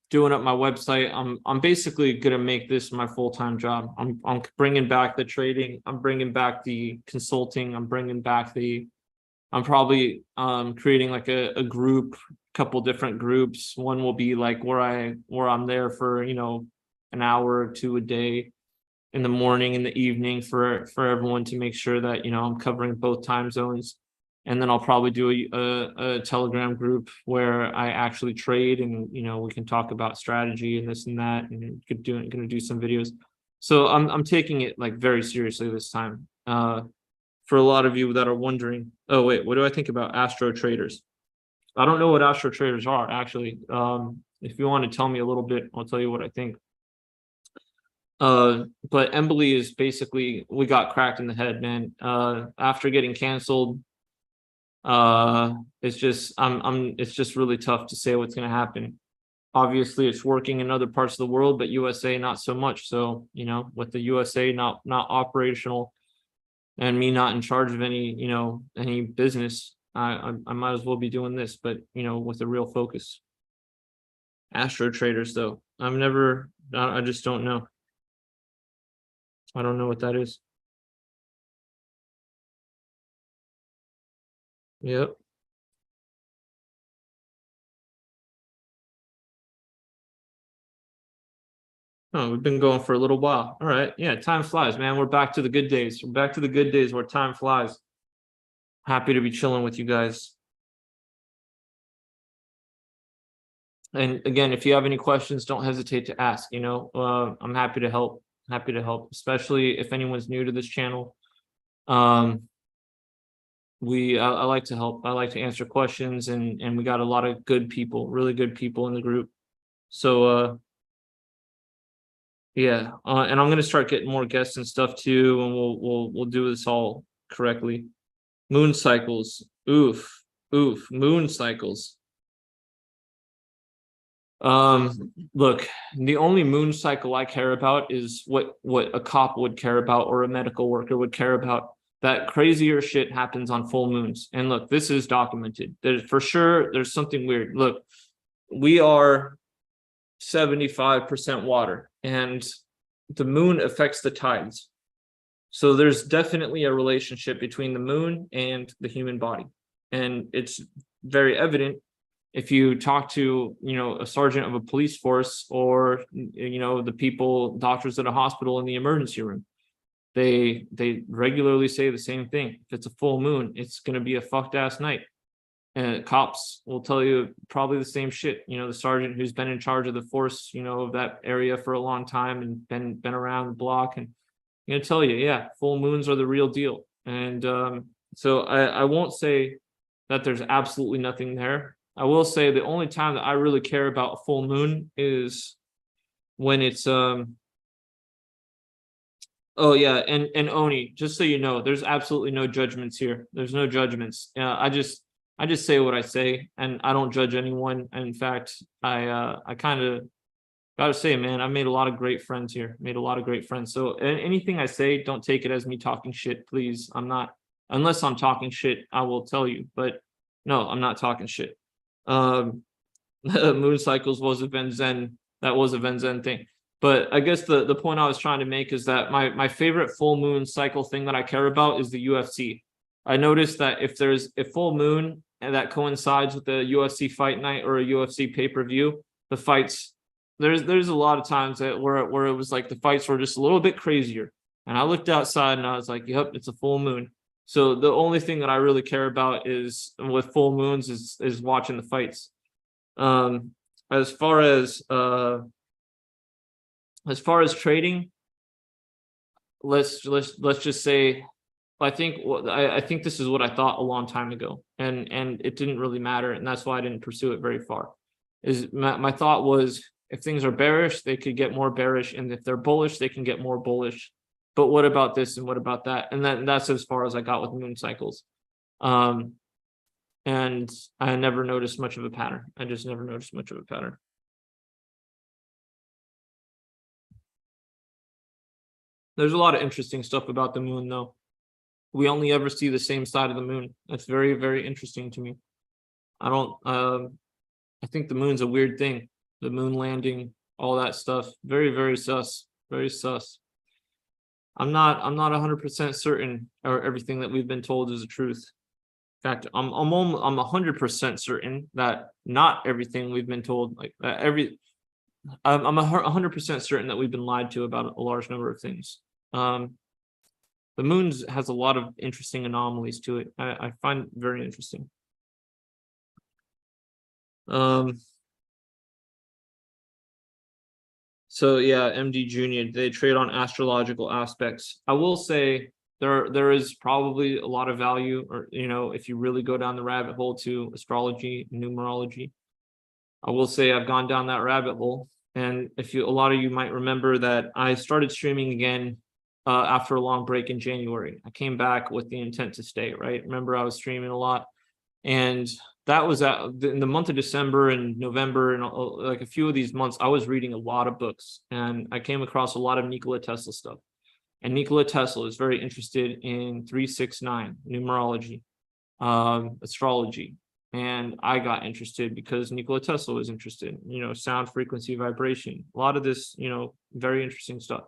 doing up my website. I'm basically gonna make this my full-time job. I'm bringing back the trading. I'm bringing back the consulting. I'm probably creating like a group, couple different groups. One will be like where I'm there for, you know, an hour or two a day in the morning, in the evening, for everyone to make sure that, you know, I'm covering both time zones. And then I'll probably do a Telegram group where I actually trade, and, you know, we can talk about strategy and this and that, and gonna do some videos. So I'm taking it like very seriously this time. For a lot of you that are wondering, oh wait, what do I think about Astro traders? I don't know what Astro traders are, actually. If you want to tell me a little bit, I'll tell you what I think. But Embly is basically, we got cracked in the head, man. After getting canceled, it's just it's just really tough to say what's going to happen. Obviously it's working in other parts of the world, but USA not so much. So, you know, with the USA not operational, and me not in charge of any, you know, any business, I might as well be doing this, but, you know, with a real focus. Astro traders though, I just don't know. I don't know what that is. Yep. Oh, we've been going for a little while. All right. Yeah, time flies, man. We're back to the good days. We're back to the good days where time flies. Happy to be chilling with you guys. And again, if you have any questions, don't hesitate to ask. You know, I'm happy to help. Happy to help, especially if anyone's new to this channel. I like to help. I like to answer questions, and we got a lot of good people, really good people in the group. So yeah, and I'm gonna start getting more guests and stuff too, and we'll do this all correctly. Moon cycles. Oof. Oof. Moon cycles. Look, the only moon cycle I care about is what a cop would care about or a medical worker would care about. That crazier shit happens on full moons. And look, this is documented. There's for sure there's something weird. Look, we are 75% water, and the moon affects the tides. So there's definitely a relationship between the moon and the human body. And it's very evident if you talk to, a sergeant of a police force, or, the people, doctors at a hospital in the emergency room. They regularly say the same thing. If it's a full moon, it's going to be a fucked ass night. And cops will tell you probably the same shit. The sergeant who's been in charge of the force, of that area for a long time and been around the block, and tell you, yeah, full moons are the real deal. And so I won't say that there's absolutely nothing there. I will say the only time that I really care about a full moon is when it's oh yeah, and Oni, just so you know, there's absolutely no judgments here. There's no judgments. I just say what I say, and I don't judge anyone. And in fact, I kind of gotta say, man, I made a lot of great friends here. Made a lot of great friends. So anything I say, don't take it as me talking shit, please. I'm not, unless I'm talking shit, I will tell you. But no, I'm not talking shit. Moon cycles was a Venzen. That was a Venzen thing. But I guess the point I was trying to make is that my favorite full moon cycle thing that I care about is the UFC. I noticed that if there's a full moon and that coincides with the UFC fight night or a UFC pay-per-view, the fights, there's a lot of times that where it was like the fights were just a little bit crazier. And I looked outside and I was like, yep, it's a full moon. So the only thing that I really care about is with full moons is watching the fights. As far as trading, let's just say, I think this is what I thought a long time ago, and it didn't really matter, and that's why I didn't pursue it very far. Is my thought was, if things are bearish, they could get more bearish, and if they're bullish, they can get more bullish. But what about this and what about that? And that's as far as I got with moon cycles. And I never noticed much of a pattern. I just never noticed much of a pattern. There's a lot of interesting stuff about the moon, though. We only ever see the same side of the moon. That's very, very interesting to me. I think the moon's a weird thing. The moon landing, all that stuff, very, very sus. Very sus. I'm not 100% certain or everything that we've been told is the truth. In fact, I'm 100% certain that not everything we've been told, like I'm 100% certain that we've been lied to about a large number of things. The moon has a lot of interesting anomalies to it. I find it very interesting. So yeah, MD Junior, they trade on astrological aspects. I will say there is probably a lot of value, or if you really go down the rabbit hole to astrology, numerology. I will say I've gone down that rabbit hole, and a lot of you might remember that I started streaming again after a long break in January. I came back with the intent to stay, right? Remember, I was streaming a lot, and that was in the month of December and November, and like a few of these months, I was reading a lot of books, and I came across a lot of Nikola Tesla stuff. And Nikola Tesla is very interested in 369 numerology, astrology. And I got interested because Nikola Tesla was interested, sound, frequency, vibration, a lot of this, very interesting stuff.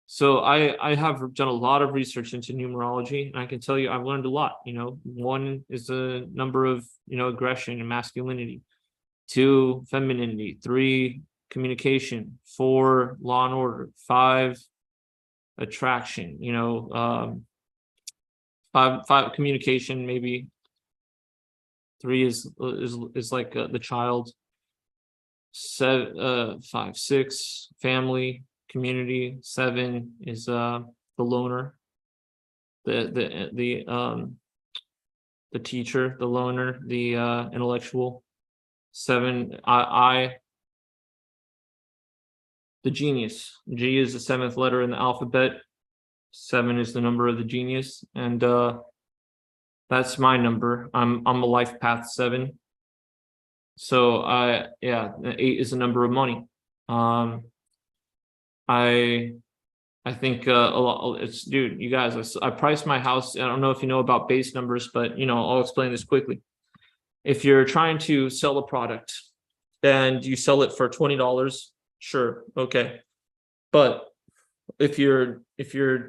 So I have done a lot of research into numerology, and I can tell you I've learned a lot. One is the number of, aggression and masculinity. 2, femininity. 3, communication. 4, law and order. 5, attraction. 5, communication, maybe. 3 is like the child. 7, 5, 6, family, community. 7 is the loner, the the teacher, the loner, the intellectual. 7, the genius. G is the 7th letter in the alphabet. 7 is the number of the genius, and that's my number. I'm a life path 7. So yeah, 8 is the number of money. I think a lot. It's, dude, you guys. I priced my house. I don't know if you know about base numbers, but I'll explain this quickly. If you're trying to sell a product and you sell it for $20, sure, okay. But if you're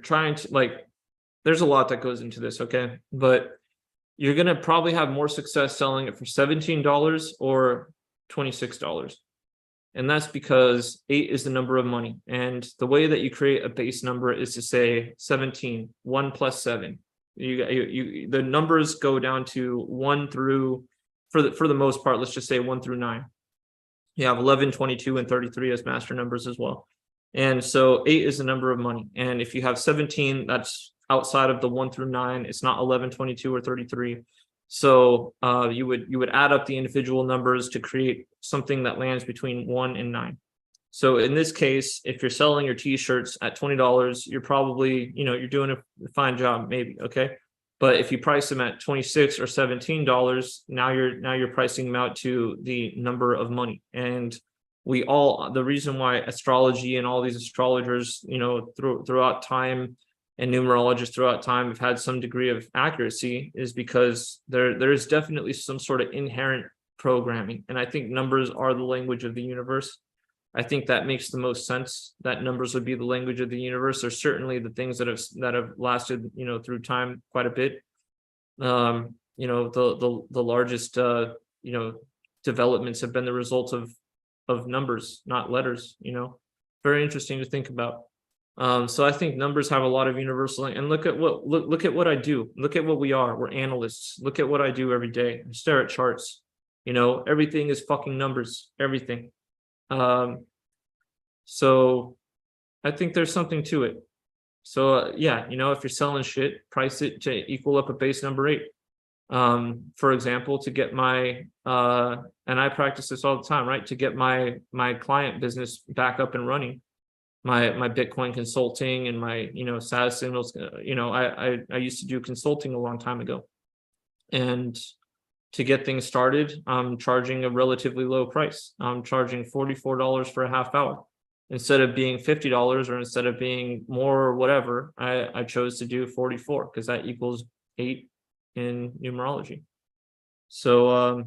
trying to, like, there's a lot that goes into this, okay? But you're gonna probably have more success selling it for $17 or $26. And that's because 8 is the number of money. And the way that you create a base number is to say 17, 1 plus 7. The numbers go down to 1 through, for the most part, let's just say 1 through 9. You have 11, 22, and 33 as master numbers as well. And so 8 is the number of money. And if you have 17, that's outside of the 1 through 9. It's not 11, 22, or 33. So you would add up the individual numbers to create something that lands between 1 and 9. So in this case, if you're selling your t-shirts at $20, you're probably, you're doing a fine job, maybe, okay? But if you price them at $26 or $17, now you're pricing them out to the number of money. And the reason why astrology and all these astrologers, throughout time, and numerologists throughout time have had some degree of accuracy is because there is definitely some sort of inherent programming. And I think numbers are the language of the universe. I think that makes the most sense, that numbers would be the language of the universe. There's certainly the things that have lasted, through time quite a bit. The largest, developments have been the result of numbers, not letters, very interesting to think about. So I think numbers have a lot of universal, and look at what I do. Look at what we are. We're analysts. Look at what I do every day. I stare at charts. Everything is fucking numbers, everything. So I think there's something to it. So yeah, if you're selling shit, price it to equal up a base number 8. For example, to get my and I practice this all the time, right? To get my client business back up and running. My Bitcoin consulting and my Saz signals, I used to do consulting a long time ago, and to get things started, I'm charging a relatively low price. I'm charging $44 for a half hour instead of being $50, or instead of being more or whatever. I chose to do 44 because that equals 8 in numerology. So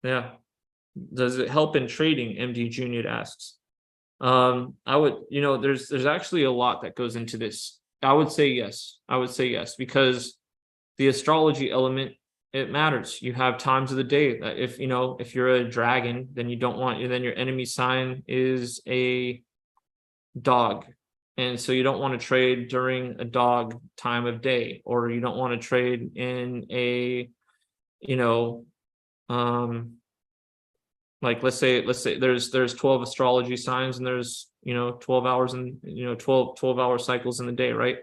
yeah, does it help in trading? MD Junior asks. I would, there's actually a lot that goes into this. I would say yes, because the astrology element, it matters. You have times of the day that if you're a dragon, then then your enemy sign is a dog. And so you don't want to trade during a dog time of day, or you don't want to trade in a, like let's say there's 12 astrology signs, and there's 12 hours and 12-hour cycles in the day, right?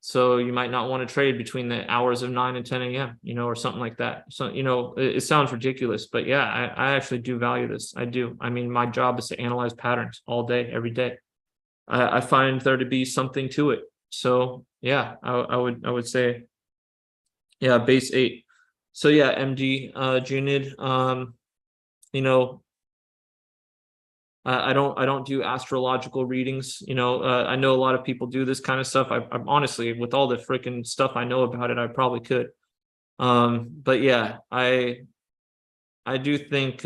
So you might not want to trade between the hours of 9 and 10 a.m. Or something like that. So it sounds ridiculous, but yeah, I actually do value this. I do. I mean, my job is to analyze patterns all day, every day. I find there to be something to it. So yeah, I would say, yeah, base 8. So yeah, MD Junid, I don't do astrological readings. I know a lot of people do this kind of stuff. I'm honestly, with all the freaking stuff I know about it, I probably could. But yeah, I do think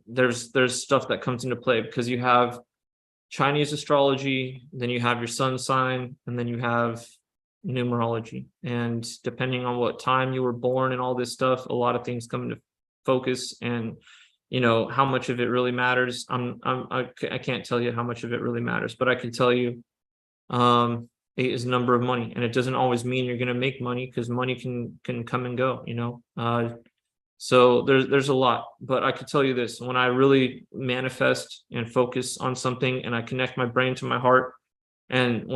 there's stuff that comes into play, because you have Chinese astrology, then you have your sun sign, and then you have numerology. And depending on what time you were born and all this stuff, a lot of things come into focus. And how much of it really matters, I can't tell you how much of it really matters, but I can tell you 8 is a number of money, and it doesn't always mean you're going to make money, because money can come and go. So there's a lot, but I could tell you this: when I really manifest and focus on something, and I connect my brain to my heart, And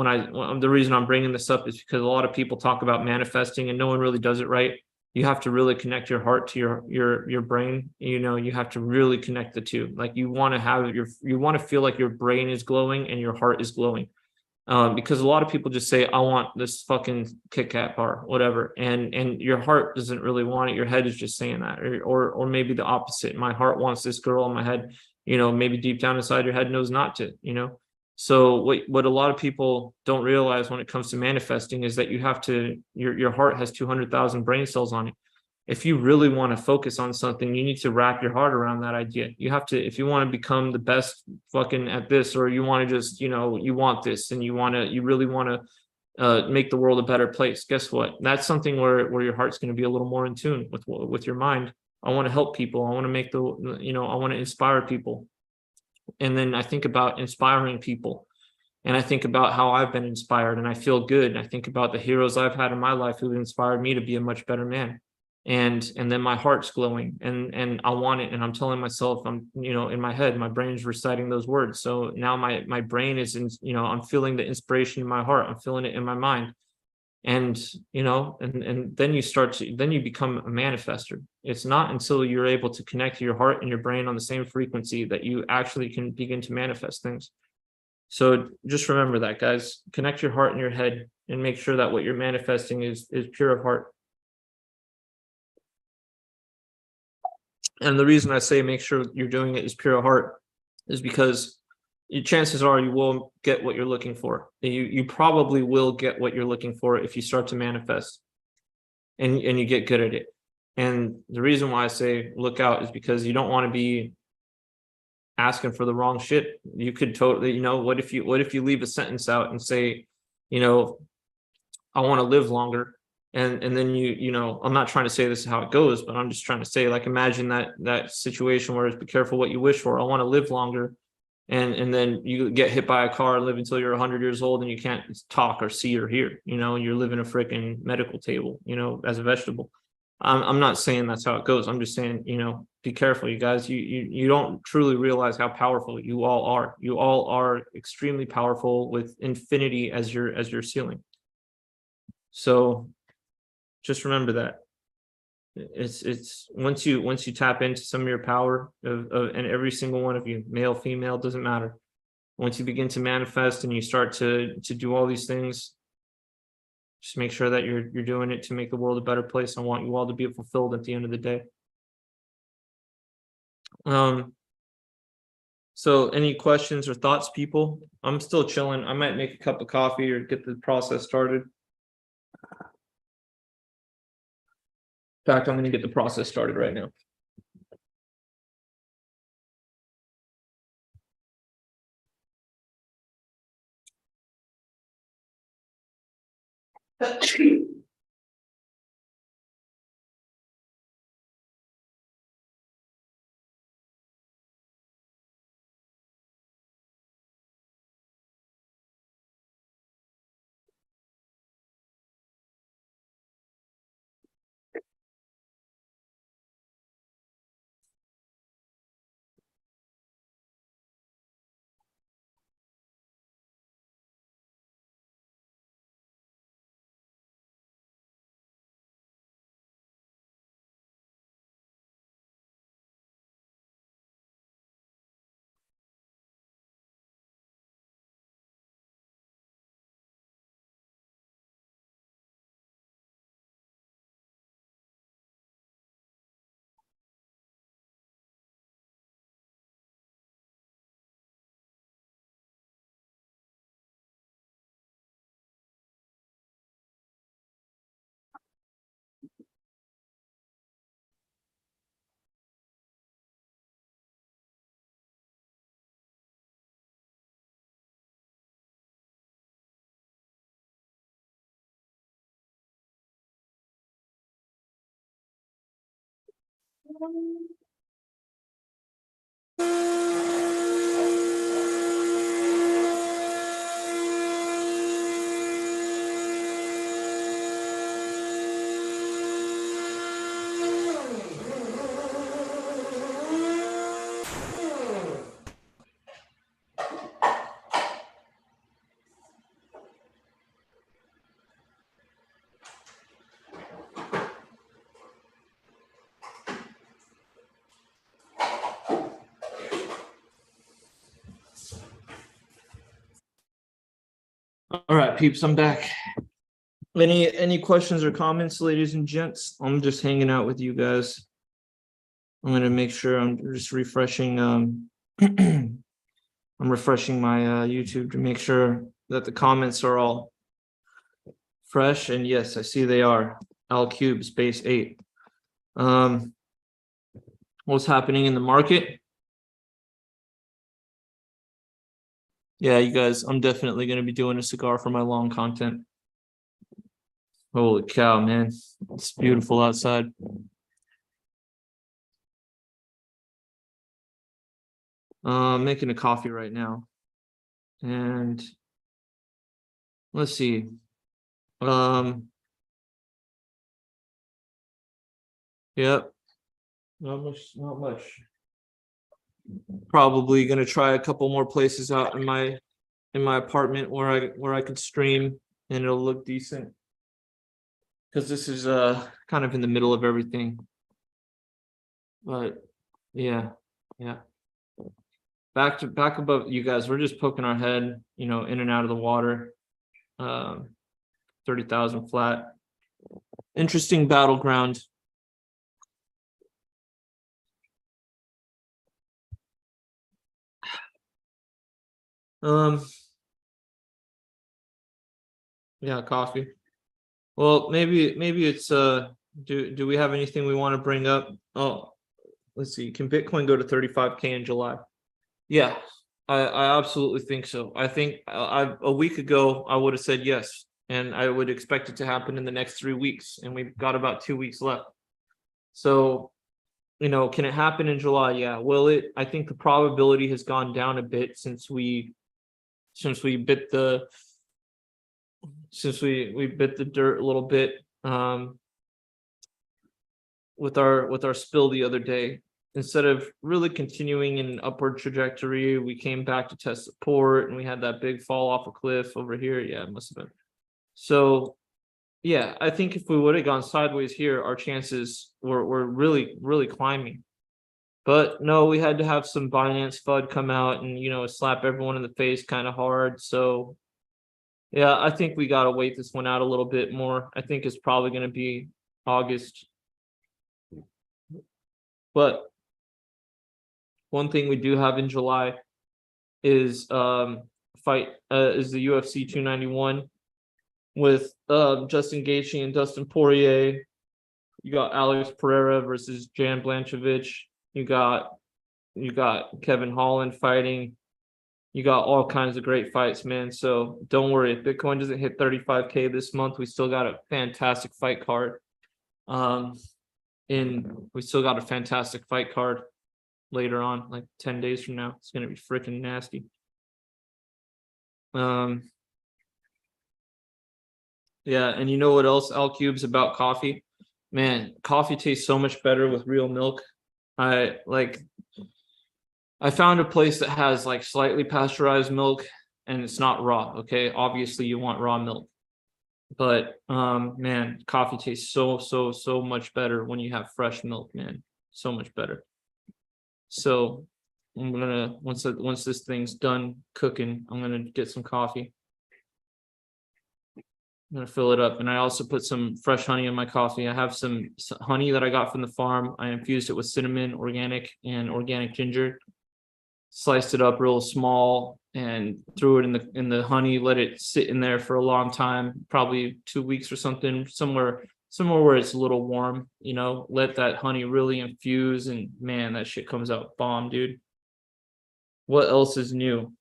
the reason I'm bringing this up is because a lot of people talk about manifesting and no one really does it right. You have to really connect your heart to your brain. You have to really connect the two. Like you want to feel like your brain is glowing and your heart is glowing. Because a lot of people just say, I want this fucking Kit Kat bar, whatever. And your heart doesn't really want it. Your head is just saying that, or maybe the opposite. My heart wants this girl, in my head, maybe deep down inside your head knows not to. So what a lot of people don't realize when it comes to manifesting is that your heart has 200,000 brain cells on it. If you really want to focus on something, you need to wrap your heart around that idea. You have to, if you want to become the best fucking at this, or you want to just, you want this and you really want to make the world a better place. Guess what? That's something where your heart's going to be a little more in tune with your mind. I want to help people. I want to make I want to inspire people. And then I think about inspiring people. And I think about how I've been inspired and I feel good. And I think about the heroes I've had in my life who inspired me to be a much better man. And then my heart's glowing and I want it. And I'm telling myself, I'm, in my head, my brain's reciting those words. So now my brain is I'm feeling the inspiration in my heart. I'm feeling it in my mind. And, and then you become a manifester. It's not until you're able to connect your heart and your brain on the same frequency that you actually can begin to manifest things. So just remember that, guys. Connect your heart and your head and make sure that what you're manifesting is pure of heart. And the reason I say make sure you're doing it is pure of heart is because chances are you will get what you're looking for. You probably will get what you're looking for if you start to manifest and you get good at it. And the reason why I say look out is because you don't want to be asking for the wrong shit. You could totally, what if you leave a sentence out and say, I want to live longer. And then I'm not trying to say this is how it goes, but I'm just trying to say, like, imagine that situation where it's be careful what you wish for. I want to live longer. And then you get hit by a car and live until you're 100 years old and you can't talk or see or hear, and you're living a freaking medical table, as a vegetable. I'm not saying that's how it goes. I'm just saying, be careful, you guys. You don't truly realize how powerful you all are. You all are extremely powerful with infinity as your ceiling. So just remember that. It's once you tap into some of your power and every single one of you, male, female, doesn't matter. Once you begin to manifest and you start to do all these things, just make sure that you're doing it to make the world a better place. I want you all to be fulfilled at the end of the day. So any questions or thoughts, people? I'm still chilling. I might make a cup of coffee or get the process started. In fact, I'm going to get the process started right now. All right, peeps, I'm back. Any questions or comments, ladies and gents? I'm just hanging out with you guys. I'm gonna make sure I'm just refreshing. I'm refreshing my YouTube to make sure that the comments are all fresh. And yes, I see they are. L cube space 8. What's happening in the market? Yeah, you guys, I'm definitely gonna be doing a cigar for my long content. Holy cow, man. It's beautiful outside. I'm making a coffee right now. And let's see. Yep. Not much. Probably gonna try a couple more places out in my apartment where I could stream and it'll look decent. Because this is kind of in the middle of everything. But yeah, yeah. Back above you guys, we're just poking our head, in and out of the water. 30,000 flat. Interesting battleground. Yeah, coffee. Well, maybe it's do we have anything we want to bring up? Oh, let's see. Can Bitcoin go to 35K in July? Yeah, I absolutely think so. I think a week ago I would have said yes, and I would expect it to happen in the next 3 weeks, and we've got about 2 weeks left. So, can it happen in July? Yeah. Will it? I think the probability has gone down a bit since we bit the dirt a little bit with our spill the other day. Instead of really continuing in an upward trajectory, we came back to test support and we had that big fall off a cliff over here. Yeah, it must have been. So yeah, I think if we would have gone sideways here, our chances were really, really climbing. But no, we had to have some Binance FUD come out and slap everyone in the face kind of hard. So yeah, I think we got to wait this one out a little bit more. I think it's probably going to be August. But one thing we do have in July is is the UFC 291 with Justin Gaethje and Dustin Poirier. You got Alex Pereira versus Jan Blachowicz. You got Kevin Holland fighting. You got all kinds of great fights, man. So don't worry, if Bitcoin doesn't hit 35K this month, we still got a fantastic fight card. We still got a fantastic fight card later on, like 10 days from now. It's gonna be freaking nasty. Yeah, and you know what else, L Cube's about coffee? Man, coffee tastes so much better with real milk. I found a place that has like slightly pasteurized milk and it's not raw. Okay, obviously you want raw milk, but man, coffee tastes so much better when you have fresh milk, man. So much better. So I'm gonna once this thing's done cooking, I'm gonna get some coffee. I'm gonna fill it up, and I also put some fresh honey in my coffee. I have some honey that I got from the farm. I infused it with cinnamon, organic, and organic ginger. Sliced it up real small and threw it in the honey. Let it sit in there for a long time, probably 2 weeks or something, somewhere where it's a little warm. Let that honey really infuse, and man, that shit comes out bomb, dude. What else is new?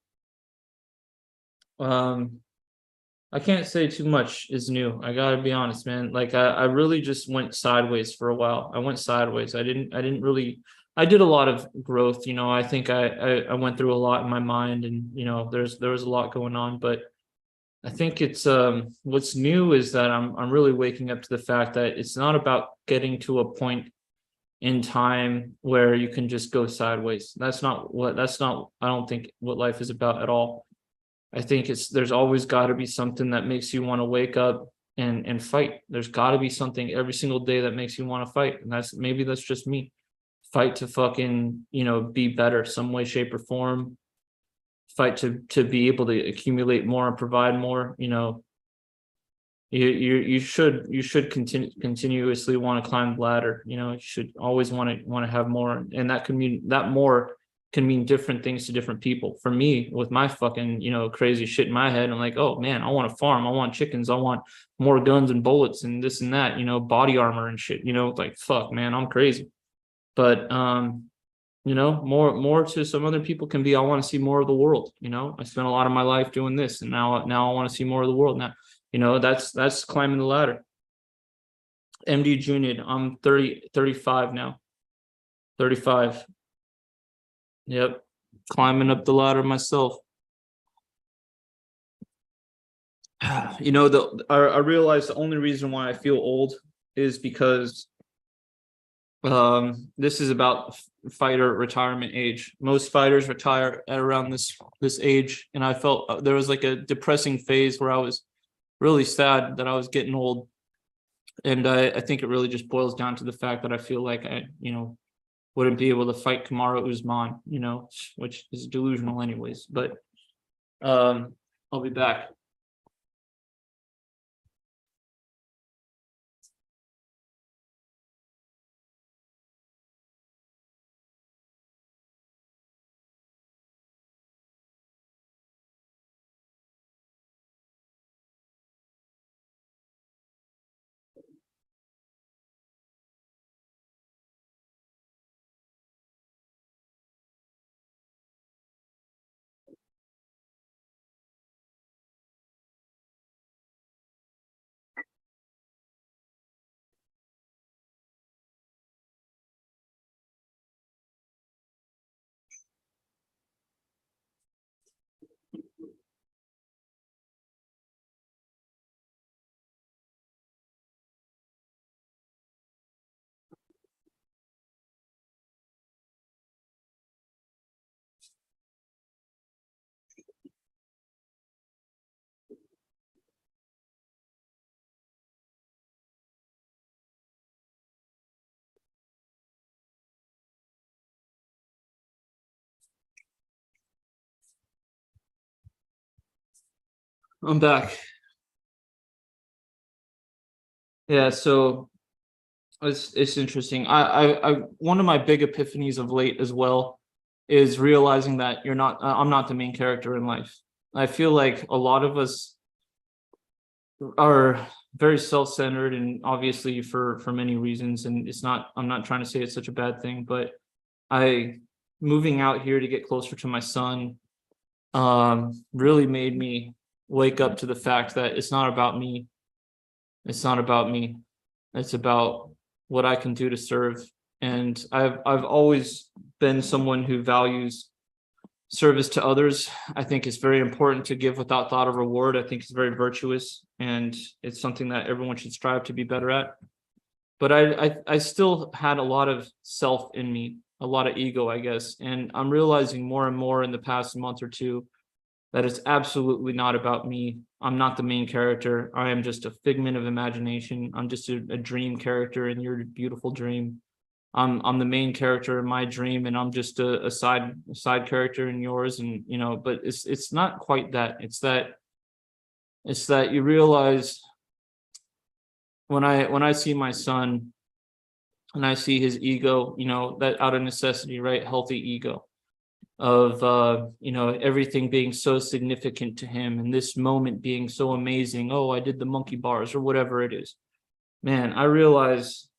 I can't say too much is new. I gotta be honest, man. Like I really just went sideways for a while. I went sideways. I didn't really. I did a lot of growth. I think I went through a lot in my mind, and there was a lot going on. But I think it's what's new is that I'm really waking up to the fact that it's not about getting to a point in time where you can just go sideways. That's not I don't think what life is about at all. I think there's always got to be something that makes you want to wake up and fight. There's got to be something every single day that makes you want to fight, and that's just me. Fight to fucking be better, some way, shape, or form. fight to be able to accumulate more and provide more. You should continuously want to climb the ladder. You should always want to have more, and that more can mean different things to different people. For me, with my fucking crazy shit in my head, I'm like, oh man, I want a farm, I want chickens, I want more guns and bullets and this and that, body armor and shit. Like, fuck, man, I'm crazy. But more to some other people can be, I want to see more of the world. I spent a lot of my life doing this, and now I want to see more of the world. Now, that's climbing the ladder. MD Junior, I'm 35 now. 35. Yep. Climbing up the ladder myself. I realized the only reason why I feel old is because this is about fighter retirement age. Most fighters retire at around this age, and I felt there was like a depressing phase where I was really sad that I was getting old. And I think it really just boils down to the fact that I feel like I wouldn't be able to fight Kamaru Usman, which is delusional anyways. But I'll be back. I'm back. Yeah, so it's interesting. I one of my big epiphanies of late as well is realizing that I'm not the main character in life. I feel like a lot of us are very self-centered, and obviously for many reasons, and I'm not trying to say it's such a bad thing, but moving out here to get closer to my son really made me wake up to the fact that it's not about me. It's not about me. It's about what I can do to serve. And I've always been someone who values service to others. I think it's very important to give without thought of reward. I think it's very virtuous, and it's something that everyone should strive to be better at. But I still had a lot of self in me, a lot of ego, I guess. And I'm realizing more and more in the past month or two that it's absolutely not about me. I'm not the main character. I am just a figment of imagination. I'm just a dream character in your beautiful dream. I'm the main character in my dream, and I'm just a side character in yours. And but it's not quite that. It's that you realize when I see my son and I see his ego, that out of necessity, right? Healthy ego of everything being so significant to him, and this moment being so amazing. Oh, I did the monkey bars or whatever it is. Man, I realize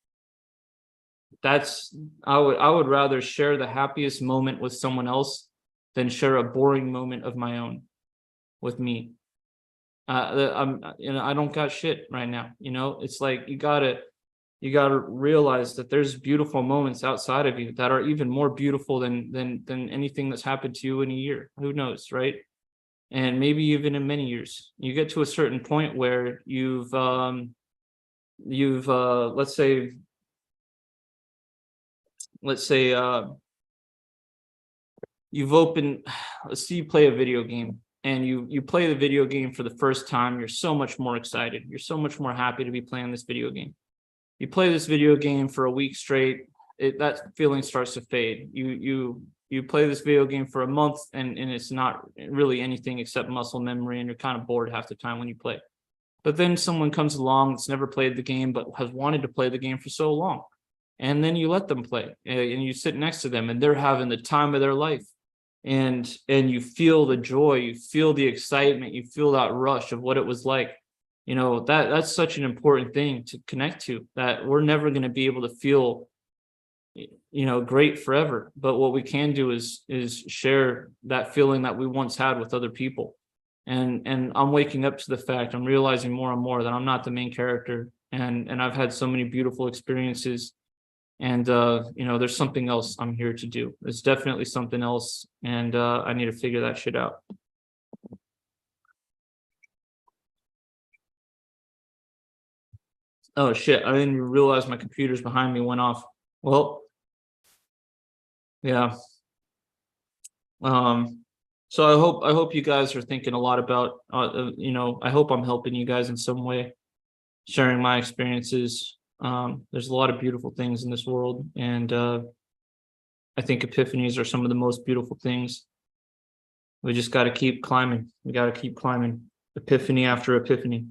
I would rather share the happiest moment with someone else than share a boring moment of my own with me. I don't got shit right now. It's like you gotta realize that there's beautiful moments outside of you that are even more beautiful than anything that's happened to you in a year. Who knows, right? And maybe even in many years, you get to a certain point where you've let's say you've opened, let's see, you play a video game, and you play the video game for the first time. You're so much more excited. You're so much more happy to be playing this video game. You play this video game for a week straight, that feeling starts to fade. You you play this video game for a month and it's not really anything except muscle memory, and you're kind of bored half the time when you play. But then someone comes along that's never played the game but has wanted to play the game for so long, and then you let them play and you sit next to them and they're having the time of their life, and you feel the joy, you feel the excitement, you feel that rush of what it was like. You know, that's such an important thing to connect to, that we're never going to be able to feel, you know, great forever, but what we can do is share that feeling that we once had with other people. And I'm waking up to the fact, I'm realizing more and more that I'm not the main character, and I've had so many beautiful experiences, and you know, there's something else I'm here to do. There's definitely something else, and I need to figure that shit out. Oh shit, I didn't even realize my computer's behind me went off. Well, yeah. So I hope you guys are thinking a lot about you know, I hope I'm helping you guys in some way, sharing my experiences. There's a lot of beautiful things in this world, and I think epiphanies are some of the most beautiful things. We just got to keep climbing. We got to keep climbing, epiphany after epiphany.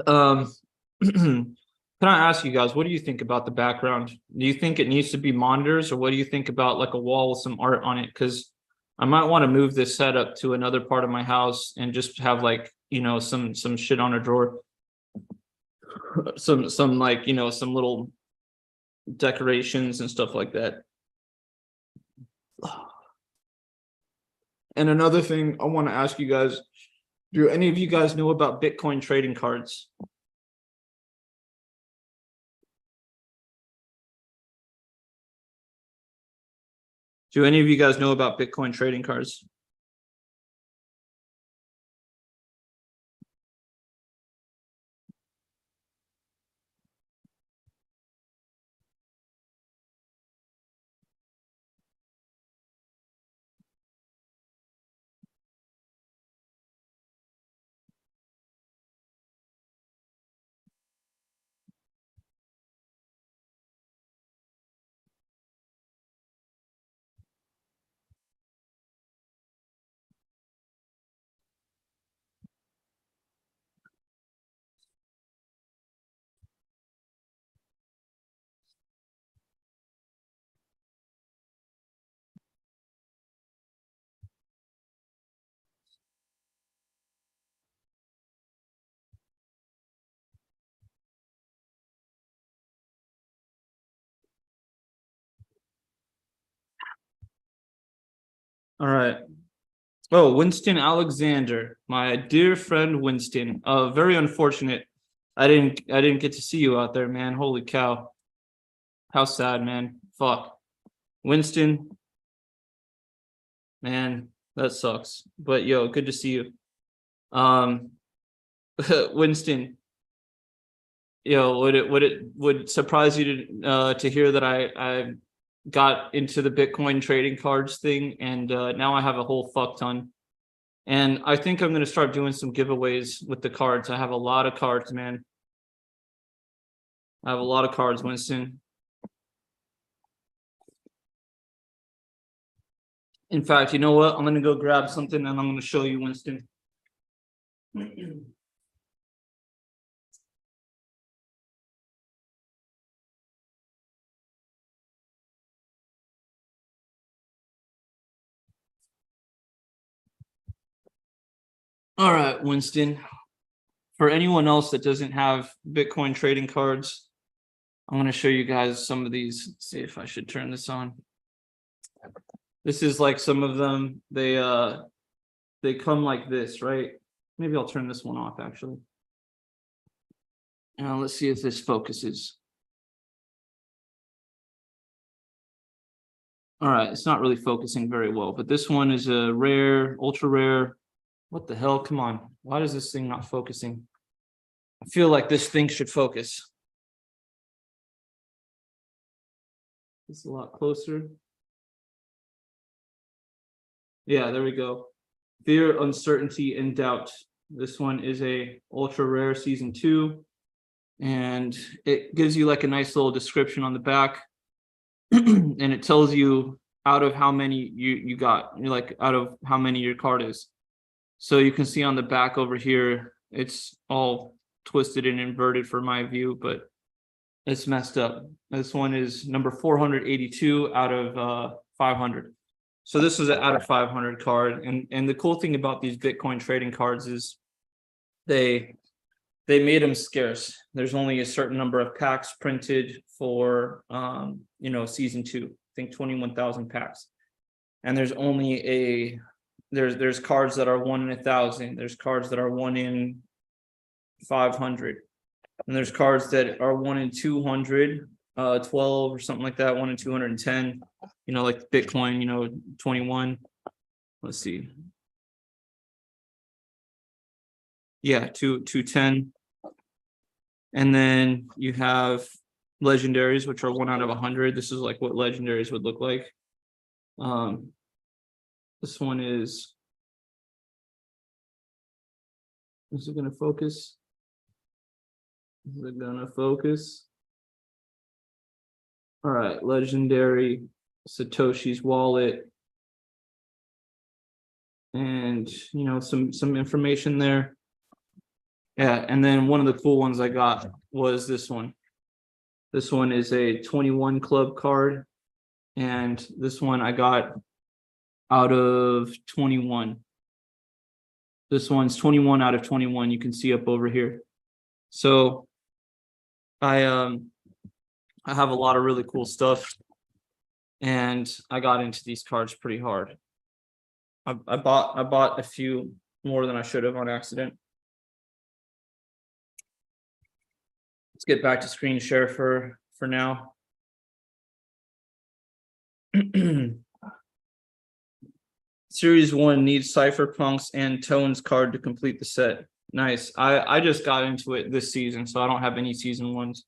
Can I ask you guys, what do you think about the background? Do you think it needs to be monitors, or what do you think about like a wall with some art on it? Because I might want to move this setup to another part of my house and just have, like, you know, some shit on a drawer, some like, you know, some little decorations and stuff like that. And another thing I want to ask you guys, do any of you guys know about Bitcoin trading cards? Do any of you guys know about Bitcoin trading cards? All right. Oh, Winston Alexander, my dear friend Winston. Very unfortunate. I didn't get to see you out there, man. Holy cow. How sad, man. Fuck. Winston, man, that sucks. But yo, good to see you. Winston, yo, would surprise you to hear that I got into the Bitcoin trading cards thing, and now I have a whole fuck ton. And I think I'm going to start doing some giveaways with the cards. I have a lot of cards, man. I have a lot of cards, Winston. In fact, you know what? I'm going to go grab something and I'm going to show you, Winston. All right, Winston. For anyone else that doesn't have Bitcoin trading cards, I'm going to show you guys some of these. Let's see if I should turn this on. This is like some of them. They come like this, right? Maybe I'll turn this one off, actually. Now let's see if this focuses. All right, it's not really focusing very well, but this one is a rare, ultra rare. What the hell? Come on. Why is this thing not focusing? I feel like this thing should focus. It's a lot closer. Yeah, there we go. Fear, uncertainty, and doubt. This one is a ultra rare season 2. and it gives you like a nice little description on the back. And it tells you out of how many you got, like out of how many your card is. So you can see on the back over here, it's all twisted and inverted for my view, but it's messed up. This one is number 482 out of 500. So this is an out of 500 card. And the cool thing about these Bitcoin trading cards is they made them scarce. There's only a certain number of packs printed for season 2. I think 21,000 packs. And there's only there's cards that are 1 in 1,000. There's cards that are 1 in 500. And there's cards that are 1 in 200, 12 or something like that, 1 in 210, like Bitcoin, 21. Let's see. Yeah, 210. And then you have legendaries, which are 1 out of 100. This is like what legendaries would look like. This one is it going to focus? Is it going to focus? All right, legendary Satoshi's wallet. And, some information there. Yeah, and then one of the cool ones I got was this one. This one is a 21 club card. And this one I got out of 21. This one's 21 out of 21. You can see up over here. So I have a lot of really cool stuff, and I got into these cards pretty hard. I bought a few more than I should have on accident. Let's get back to screen share for now. Series 1 needs Cypherpunks and Tones card to complete the set. Nice. I just got into it this season, so I don't have any season 1s.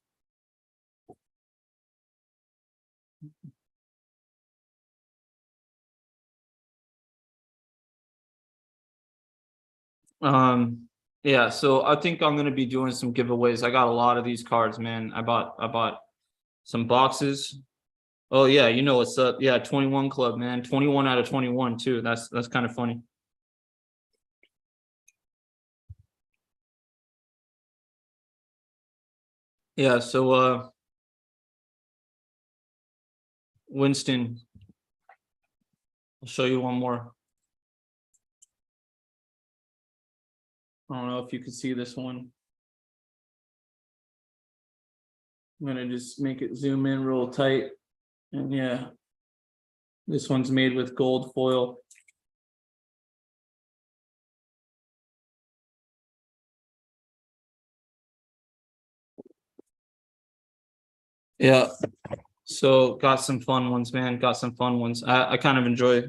Yeah, so I think I'm gonna be doing some giveaways. I got a lot of these cards, man. I bought some boxes. Oh yeah, you know what's up. Yeah, 21 club, man. 21 out of 21 too. That's kind of funny. Yeah, so Winston, I'll show you one more. I don't know if you can see this one. I'm gonna just make it zoom in real tight. And yeah, this one's made with gold foil. Yeah, so got some fun ones, man. Got some fun ones. I kind of enjoy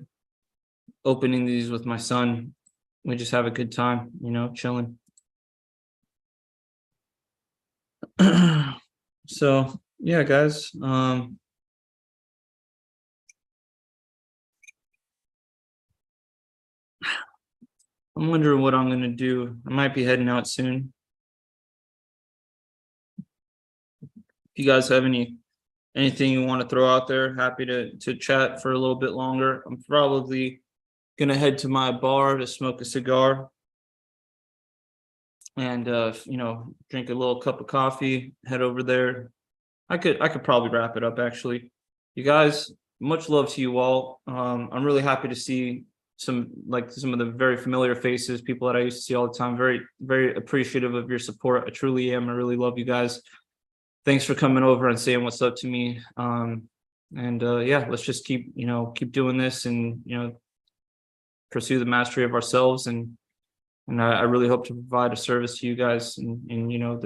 opening these with my son. We just have a good time, chilling. So yeah, guys. I'm wondering what I'm gonna do. I might be heading out soon. If you guys have anything you want to throw out there, happy to chat for a little bit longer. I'm probably gonna head to my bar to smoke a cigar and drink a little cup of coffee, head over there. I could probably wrap it up actually. You guys, much love to you all. I'm really happy to see some of the very familiar faces, people that I used to see all the time. Very, very appreciative of your support. I truly am. I really love you guys. Thanks for coming over and saying what's up to me. Yeah, let's just keep doing this and pursue the mastery of ourselves, and I really hope to provide a service to you guys, and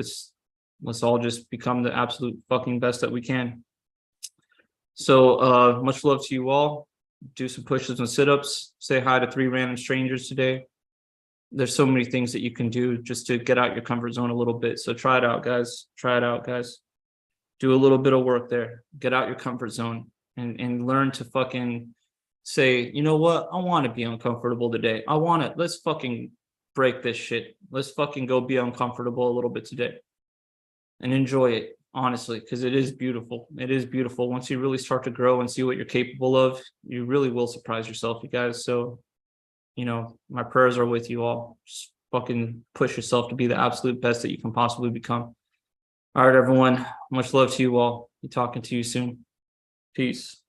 let's all just become the absolute fucking best that we can. So much love to you all. Do some push-ups and sit-ups. Say hi to 3 random strangers today. There's so many things that you can do just to get out your comfort zone a little bit. So try it out, guys. Try it out, guys. Do a little bit of work there. Get out your comfort zone and learn to fucking say, you know what? I want to be uncomfortable today. Let's fucking break this shit. Let's fucking go be uncomfortable a little bit today. and enjoy it, honestly, because it is beautiful. It is beautiful. Once you really start to grow and see what you're capable of, you really will surprise yourself, you guys. So, my prayers are with you all. Just fucking push yourself to be the absolute best that you can possibly become. All right, everyone. Much love to you all. Be talking to you soon. Peace.